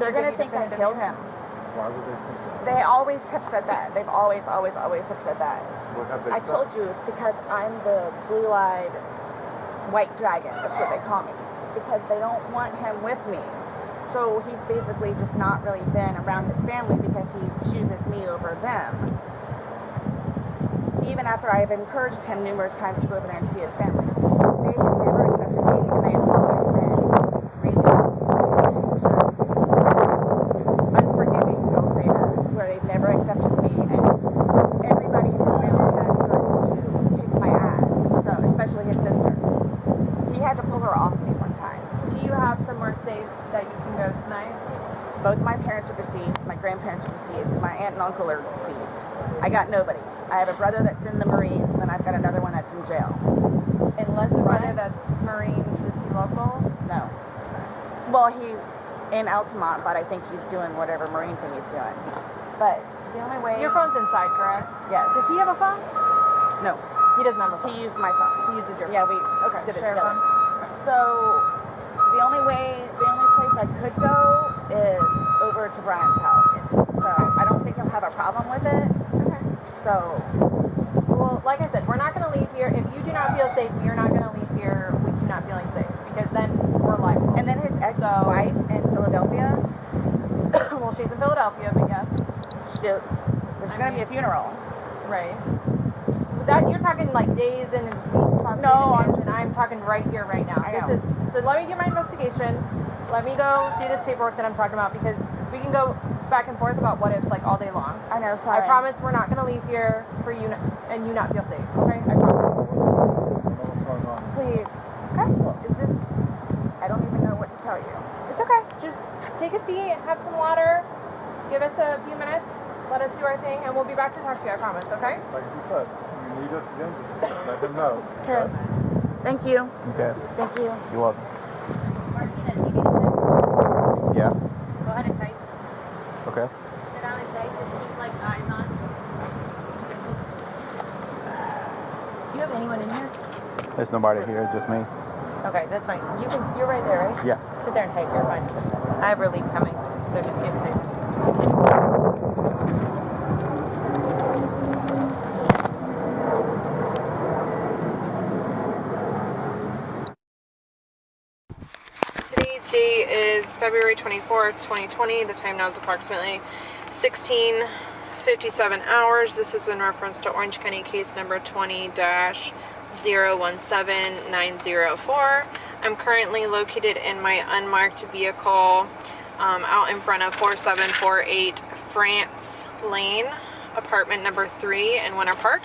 They're gonna think I killed him. Why would they think that? They always have said that. They've always have said that. What have they I said? told you it's because I'm the blue-eyed white dragon. That's what they call me. Because they don't want him with me. So he's basically just not really been around his family because he chooses me over them. Even after I've encouraged him numerous times to go over there and see his family. They have never accepted me, and they've always been really unforgiving, I'll say that, where they've never accepted me, and everybody in his family has tried to kick my ass, so especially his sister. He had to pull her off me one time. Do you have somewhere safe that you can go tonight? Both my parents are deceased, my grandparents are deceased, my aunt and uncle are deceased. I got nobody. I have a brother that's in the Marines, and I've got another one that's in jail. And Les, the brother that's Marines, is he local? No. Well, he in Altamont, but I think he's doing whatever Marine thing he's doing. But the only way... Your phone's inside, correct? Yes. Does he have a phone? No. He doesn't have a phone. He used my phone. He uses your phone. Yeah, we did it share together. phone. So the only place I could go is over to Brian's house. So I don't think he'll have a problem with it. Okay. So, well, like I said, we're not going to leave here. If you do not feel safe, you're not going to leave here with you not feeling safe, because then we're liable. and then his ex-wife in Philadelphia, well, she's in Philadelphia, but yes. there's going to be a funeral. Right. That you're talking like days and weeks possibly No, in advance, and I'm talking right here, right now. I know. So let me get my investigation. Let me go do this paperwork that I'm talking about, because we can go back and forth about what ifs like all day long. I know, sorry. I promise we're not going to leave here for you and you not feel safe, okay? I promise. What's going on? Please. Okay? Is this... I don't even know what to tell you. It's okay. Just take a seat, have some water, give us a few minutes, let us do our thing, and we'll be back to talk to you, I promise, okay? Like you said, if you need us again, just let them know. Okay. Thank you. Okay. Thank you. You're welcome. Martina, do you need to Yeah. go ahead and type? Okay. Sit down and type. Just keep like eyes on. Do you have anyone in here? There's nobody here, just me. Okay, that's fine. You're right there, right? Yeah. Sit there and type. You're fine. I have relief coming, so just get type. Today's date is February 24th, 2020. The time now is approximately 16:57 hours. This is in reference to Orange County case number 20-017904. I'm currently located in my unmarked vehicle out in front of 4748 France Lane, apartment number 3 in Winter Park,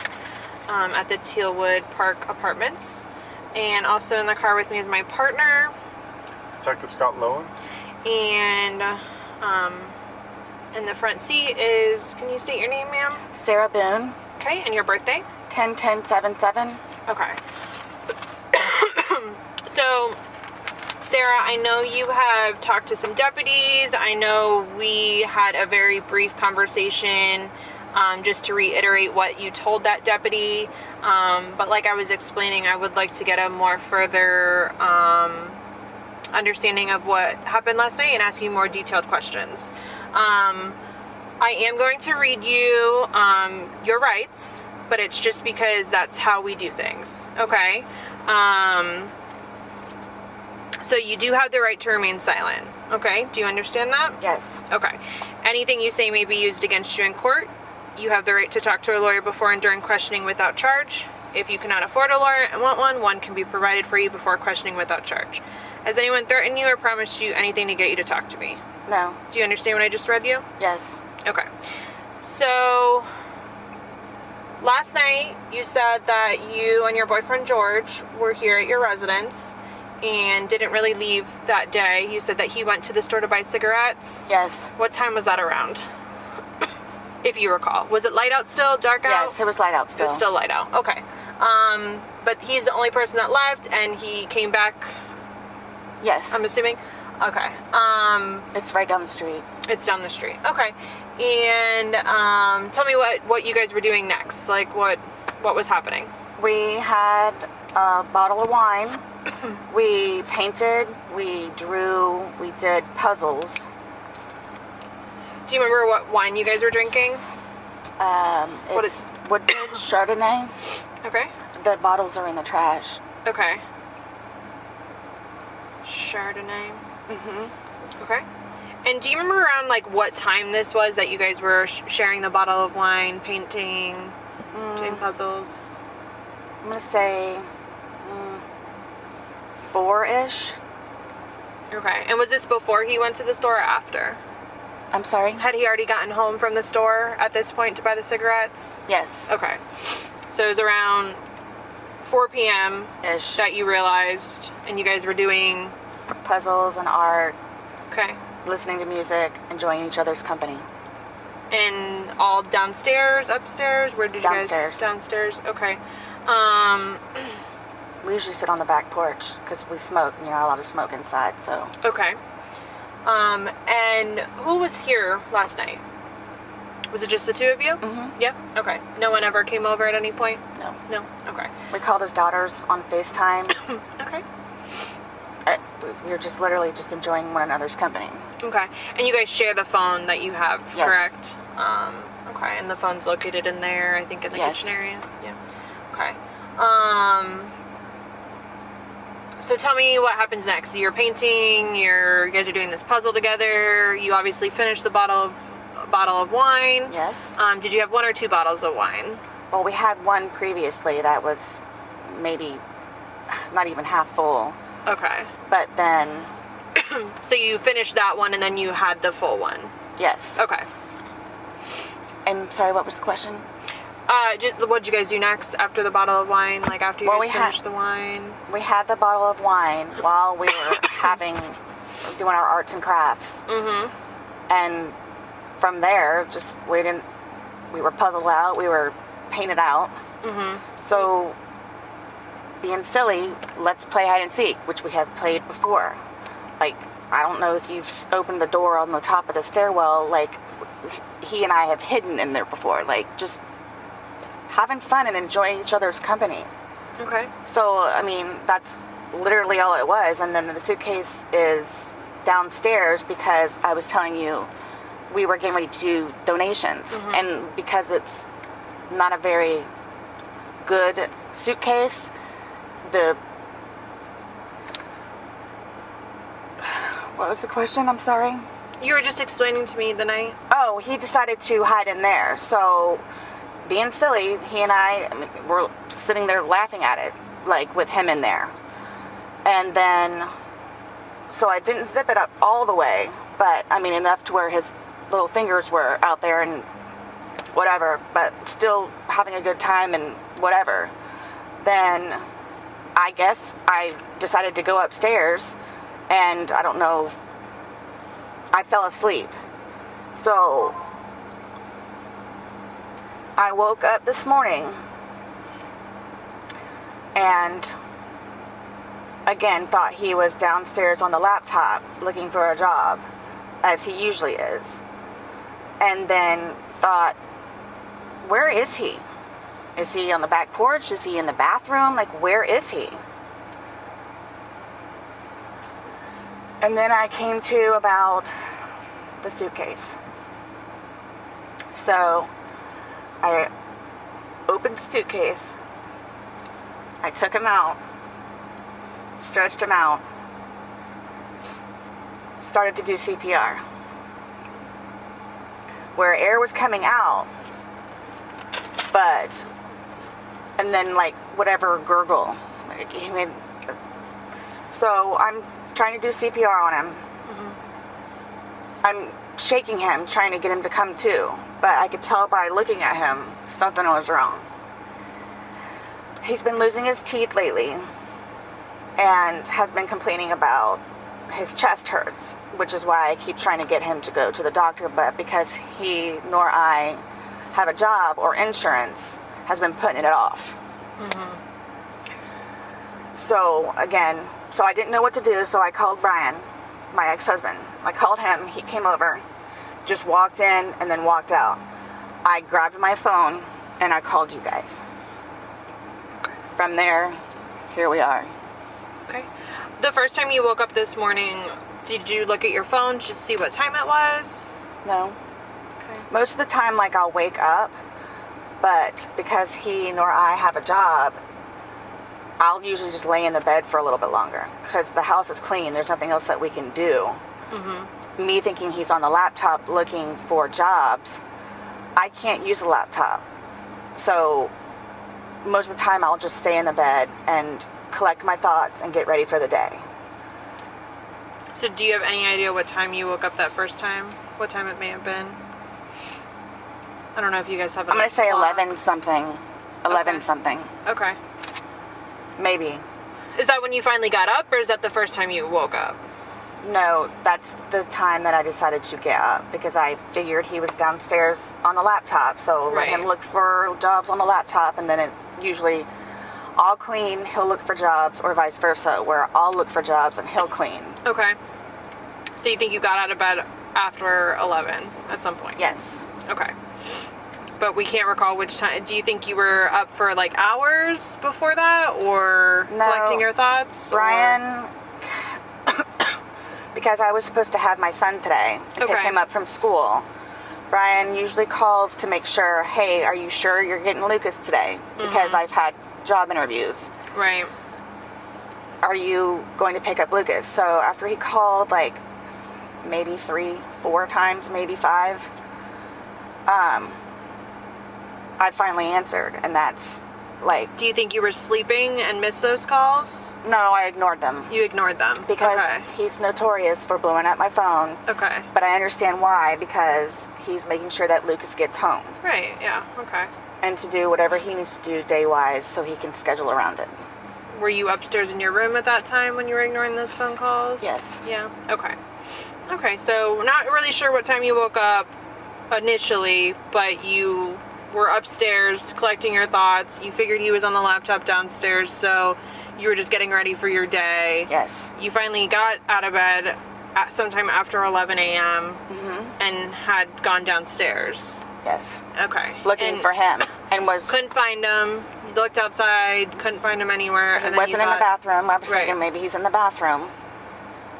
at the Tealwood Park Apartments. And also in the car with me is my partner, Detective Scott Lowen. and in the front seat is, can you state your name, ma'am? Sarah Boone, Okay, and your birthday? 10-10-7-7. Okay. So, Sarah, I know you have talked to some deputies. I know we had a very brief conversation just to reiterate what you told that deputy. But like I was explaining, I would like to get a more further understanding of what happened last night and ask you more detailed questions. I am going to read you your rights, but it's just because that's how we do things, okay? So you do have the right to remain silent, okay? Do you understand that? Yes. Okay. Anything you say may be used against you in court. You have the right to talk to a lawyer before and during questioning without charge. If you cannot afford a lawyer and want one can be provided for you before questioning without charge. Has anyone threatened you or promised you anything to get you to talk to me? No. Do you understand what I just read you? Yes. Okay. So, last night you said that you and your boyfriend George were here at your residence and didn't really leave that day. You said that he went to the store to buy cigarettes. Yes. What time was that around? If you recall. Was it light out still? Dark out? Yes, it was light out still. It was still light out. Okay. But he's the only person that left and he came back. Yes. I'm assuming? Okay. It's right down the street. It's down the street. Okay. And tell me what you guys were doing next. Like what was happening? We had a bottle of wine. We painted, we drew, we did puzzles. Do you remember what wine you guys were drinking? It's Woodbridge Chardonnay. Okay. The bottles are in the trash. Okay. Chardonnay. Mm-hmm. Okay. And do you remember around like what time this was that you guys were sharing the bottle of wine, painting, doing puzzles? I'm gonna say 4-ish. Okay. And was this before he went to the store or after? I'm sorry? Had he already gotten home from the store at this point to buy the cigarettes? Yes. Okay. So it was around 4 p.m. ish that you realized, and you guys were doing puzzles and art. Okay. Listening to music, enjoying each other's company. And all downstairs, upstairs? Where did you Downstairs. guys? Downstairs. Okay. We usually sit on the back porch because we smoke and you're not allowed to smoke inside, so. Okay. And who was here last night? Was it just the two of you? Mm-hmm. Yeah? Okay. No one ever came over at any point? No. No? Okay. We called his daughters on FaceTime. Okay. We were just literally just enjoying one another's company. Okay. And you guys share the phone that you have, yes. correct? Okay. And the phone's located in there, I think in the yes. kitchen area? Yeah. Okay. So tell me what happens next. So you're painting, you guys are doing this puzzle together, you obviously finished the bottle of wine. Yes. Did you have 1 or 2 bottles of wine? Well, we had one previously that was maybe not even half full. Okay. But then... So you finished that one and then you had the full one? Yes. Okay. And sorry, what was the question? What did you guys do next after the bottle of wine? Like after you guys finished the wine? We had the bottle of wine while we were doing our arts and crafts. Mm-hmm. And from there, we were puzzled out, we were painted out. Mm-hmm. So, being silly, let's play hide and seek, which we have played before. Like, I don't know if you've opened the door on the top of the stairwell, like, he and I have hidden in there before. Like, just having fun and enjoying each other's company. Okay. So, I mean, that's literally all it was. And then the suitcase is downstairs because I was telling you we were getting ready to do donations. Mm-hmm. And because it's not a very good suitcase, what was the question? I'm sorry. You were just explaining to me the night. Oh, he decided to hide in there. So, being silly, he and I were sitting there laughing at it, like with him in there. And then, so I didn't zip it up all the way, but I mean enough to where his little fingers were out there and whatever, but still having a good time and whatever. Then I guess I decided to go upstairs, and I don't know, I fell asleep. So I woke up this morning and again thought he was downstairs on the laptop looking for a job, as he usually is. And then thought, where is he? Is he on the back porch? Is he in the bathroom? Like, where is he? And then I came to about the suitcase. So I opened the suitcase. I took him out, stretched him out, started to do CPR. Where air was coming out, and then like whatever gurgle. So I'm trying to do CPR on him. I'm shaking him, trying to get him to come to, but I could tell by looking at him, something was wrong. He's been losing his teeth lately and has been complaining about his chest hurts, which is why I keep trying to get him to go to the doctor, but because he nor I have a job or insurance, has been putting it off. So I didn't know what to do, so I called Brian, my ex-husband. I called him, he came over, just walked in and then walked out. I grabbed my phone and I called you guys. From there, here we are. Okay. The first time you woke up this morning, did you look at your phone just to see what time it was? No. Okay. Most of the time, like, I'll wake up, but because he nor I have a job, I'll usually just lay in the bed for a little bit longer because the house is clean. There's nothing else that we can do. Me thinking he's on the laptop looking for jobs, I can't use the laptop. So most of the time, I'll just stay in the bed and collect my thoughts and get ready for the day. So do you have any idea what time you woke up that first time? What time it may have been? I don't know if you guys have I'm going to say clock. 11 something. 11 something. Okay. Maybe. Is that when you finally got up, or is that the first time you woke up? No, that's the time that I decided to get up because I figured he was downstairs on the laptop. So let him look for jobs on the laptop, and then it usually I'll clean, he'll look for jobs, or vice versa, where I'll look for jobs and he'll clean. Okay. So you think you got out of bed after 11 at some point? Yes. Okay. But we can't recall which time. Do you think you were up for like hours before that, or collecting your thoughts? Brian, because I was supposed to have my son today to pick him up from school. Brian usually calls to make sure, hey, are you sure you're getting Lucas today? Because I've had job interviews. Right. Are you going to pick up Lucas? So after he called like maybe 3-4 times, maybe 5, I finally answered, and that's like... Do you think you were sleeping and missed those calls? No, I ignored them. You ignored them? Because he's notorious for blowing up my phone. Okay. But I understand why, because he's making sure that Lucas gets home. Right, yeah, okay. And to do whatever he needs to do day-wise so he can schedule around it. Were you upstairs in your room at that time when you were ignoring those phone calls? Yes. Yeah, okay. Okay, so we're not really sure what time you woke up initially, but you were upstairs collecting your thoughts. You figured he was on the laptop downstairs, so you were just getting ready for your day. Yes. You finally got out of bed at sometime after 11 a.m. And had gone downstairs. Yes. Okay. Looking for him, and couldn't find him. You looked outside, couldn't find him anywhere. He wasn't in the bathroom. I was thinking maybe he's in the bathroom.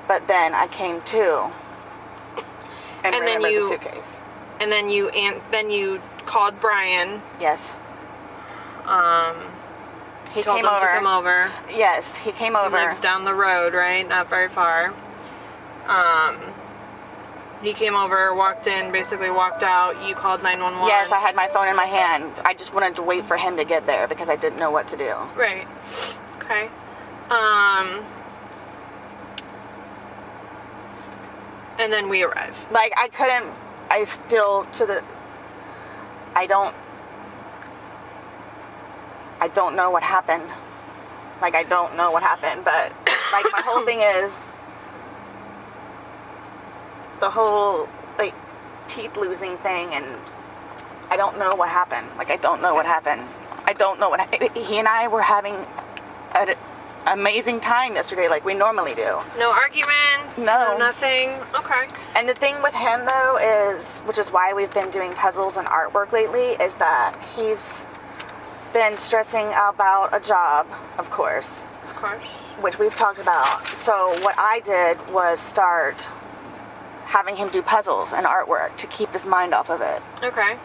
But then I came to and remembered the suitcase. And then you called Brian. Yes. He told came him over. to come over. Yes, he came over. He lives down the road, right? Not very far. He came over, walked in, basically walked out. You called 911. Yes, I had my phone in my hand. I just wanted to wait for him to get there because I didn't know what to do. Right. Okay. And then we arrived. Like, I couldn't, I don't know what happened. Like, I don't know what happened, but, like, my whole thing is, the whole, like, teeth losing thing, and I don't know what happened. Like, I don't know what happened. I don't know what, he and I were having an amazing time yesterday, like we normally do. No arguments? No nothing? Okay. And the thing with him, though, is, which is why we've been doing puzzles and artwork lately, is that he's been stressing about a job, of course. Of course. Which we've talked about. So what I did was start having him do puzzles and artwork to keep his mind off of it. Okay.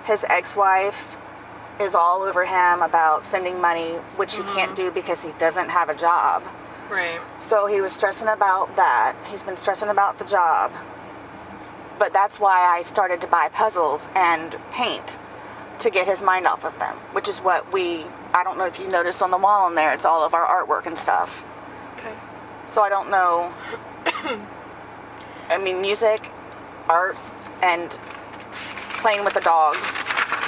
His ex-wife is all over him about sending money, which he can't do because he doesn't have a job. Right. So he was stressing about that. He's been stressing about the job. But that's why I started to buy puzzles and paint to get his mind off of them, which is what I don't know if you noticed on the wall in there, it's all of our artwork and stuff. Okay. So I don't know. I mean, music, art, and playing with the dogs,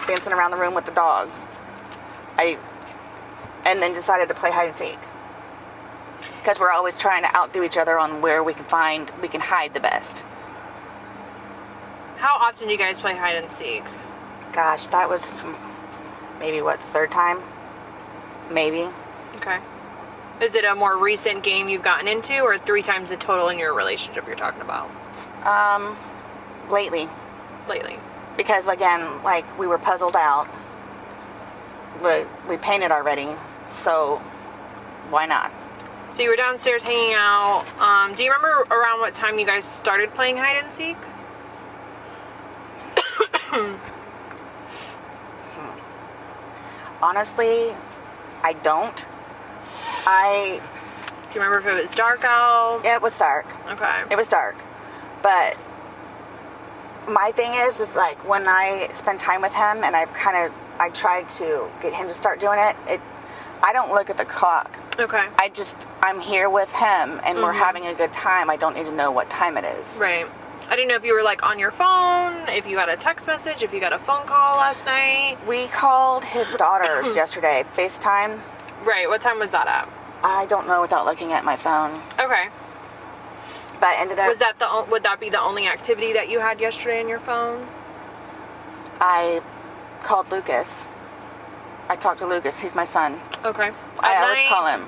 dancing around the room with the dogs. And then decided to play hide and seek. Because we're always trying to outdo each other on where we can hide the best. How often do you guys play hide and seek? Gosh, that was maybe, the third time? Maybe. Okay. Is it a more recent game you've gotten into, or 3 times in total in your relationship you're talking about? Lately. Lately. Because, again, like, we were puzzled out. But we painted already, so why not? So you were downstairs hanging out. Do you remember around what time you guys started playing hide and seek? Honestly, I don't. Do you remember if it was dark out? Yeah, it was dark. Okay. It was dark. But my thing is like when I spend time with him and I tried to get him to start doing it, I don't look at the clock. Okay. I'm here with him and we're having a good time. I don't need to know what time it is. Right. I didn't know if you were like on your phone, if you got a text message, if you got a phone call last night. We called his daughters yesterday, FaceTime. Right. What time was that at? I don't know without looking at my phone. Okay. But I ended up... Would that be the only activity that you had yesterday on your phone? I called Lucas. I talked to Lucas. He's my son. Okay. I always call him.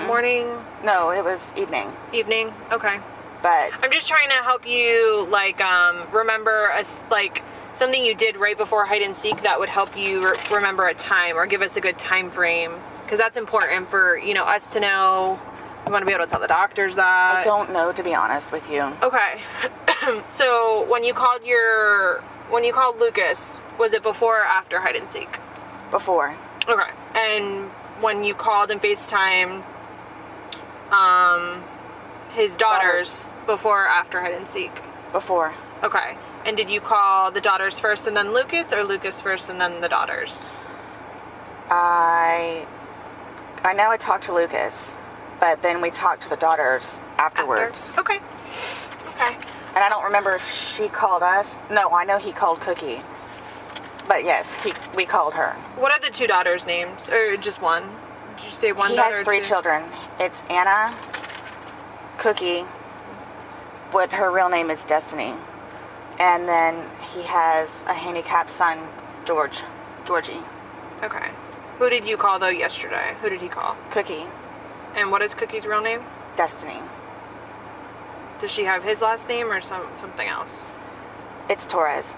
Morning? No, it was evening. Evening? Okay. But I'm just trying to help you, like, remember something you did right before hide and seek that would help you remember a time or give us a good time frame, because that's important for us to know. You want to be able to tell the doctors that. I don't know, to be honest with you. Okay. So when you called Lucas, was it before or after hide and seek? Before. Okay. And when you called and FaceTime his daughters, before or after hide and seek? Before. Okay. And did you call the daughters first and then Lucas, or Lucas first and then the daughters? I know I talked to Lucas, but then we talked to the daughters afterwards. Okay. Okay. And I don't remember if she called us. No, I know he called Cookie. But yes, we called her. What are the 2 daughters' names? Or just one? Did you say one he daughter? He has 3 children. It's Anna, Cookie, what her real name is Destiny. And then he has a handicapped son, Georgie. Okay. Who did you call though yesterday? Who did he call? Cookie. And what is Cookie's real name? Destiny. Does she have his last name or something else? It's Torres.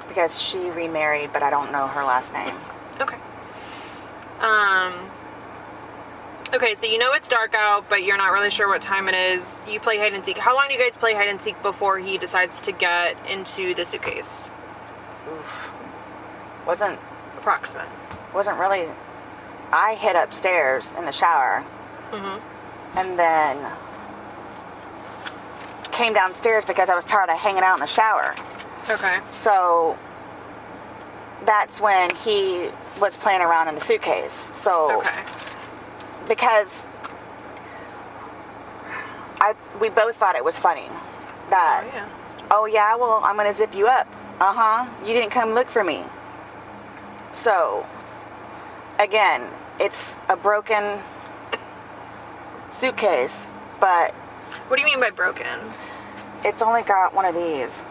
Because she remarried, but I don't know her last name. Okay. Okay, so you know it's dark out, but you're not really sure what time it is. You play hide and seek. How long do you guys play hide and seek before he decides to get into the suitcase? Oof. Approximate. Wasn't really... I hid upstairs in the shower. And then came downstairs because I was tired of hanging out in the shower. Okay. So that's when he was playing around in the suitcase. So... Okay. Because we both thought it was funny that, oh yeah, well, I'm going to zip you up. You didn't come look for me. So, again, it's a broken suitcase, but... What do you mean by broken? It's only got one of these.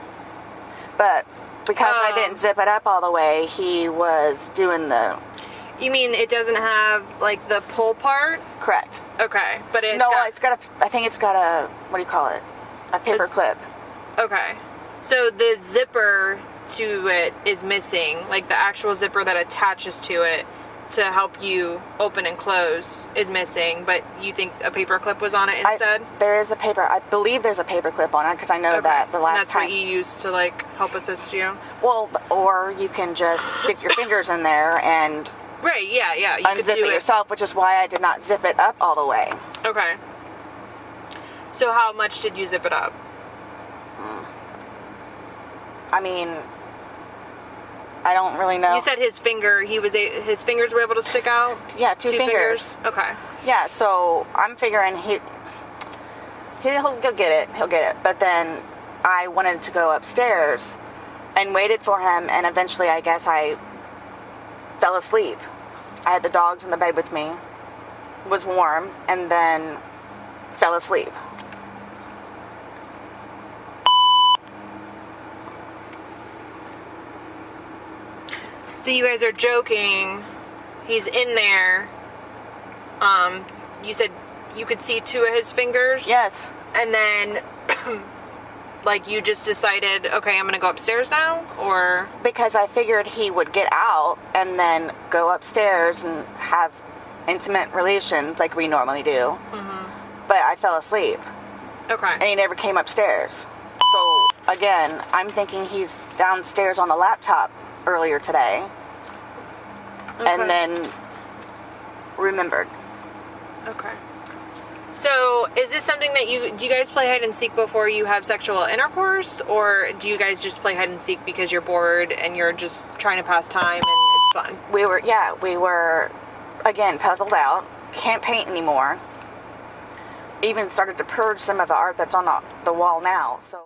But because I didn't zip it up all the way, he was doing the... You mean it doesn't have, like, the pull part? Correct. Okay, but I think it's got a, what do you call it? A paper clip. Okay. So the zipper to it is missing, like the actual zipper that attaches to it to help you open and close is missing, but you think a paper clip was on it instead? I believe there's a paper clip on it because I know that the last time. That's what you used to like help assist you? Well, or you can just stick your fingers in there and right, yeah, you unzip it yourself, which is why I did not zip it up all the way. Okay. So how much did you zip it up? I mean, I don't really know. You said his fingers were able to stick out? Yeah, two fingers. Okay. Yeah, so I'm figuring he'll get it. He'll get it. But then I wanted to go upstairs and waited for him, and eventually I guess I fell asleep. I had the dogs in the bed with me, was warm, and then fell asleep. So you guys are joking. He's in there. You said you could see two of his fingers? Yes. And then, like, you just decided, okay, I'm going to go upstairs now? Or? Because I figured he would get out and then go upstairs and have intimate relations like we normally do. Mm-hmm. But I fell asleep. Okay. And he never came upstairs. So, again, I'm thinking he's downstairs on the laptop earlier today. Okay. And then remembered. Okay. So, is this something that do you guys play hide and seek before you have sexual intercourse, or do you guys just play hide and seek because you're bored and you're just trying to pass time and it's fun? We were again puzzled out, can't paint anymore. Even started to purge some of the art that's on the wall now. So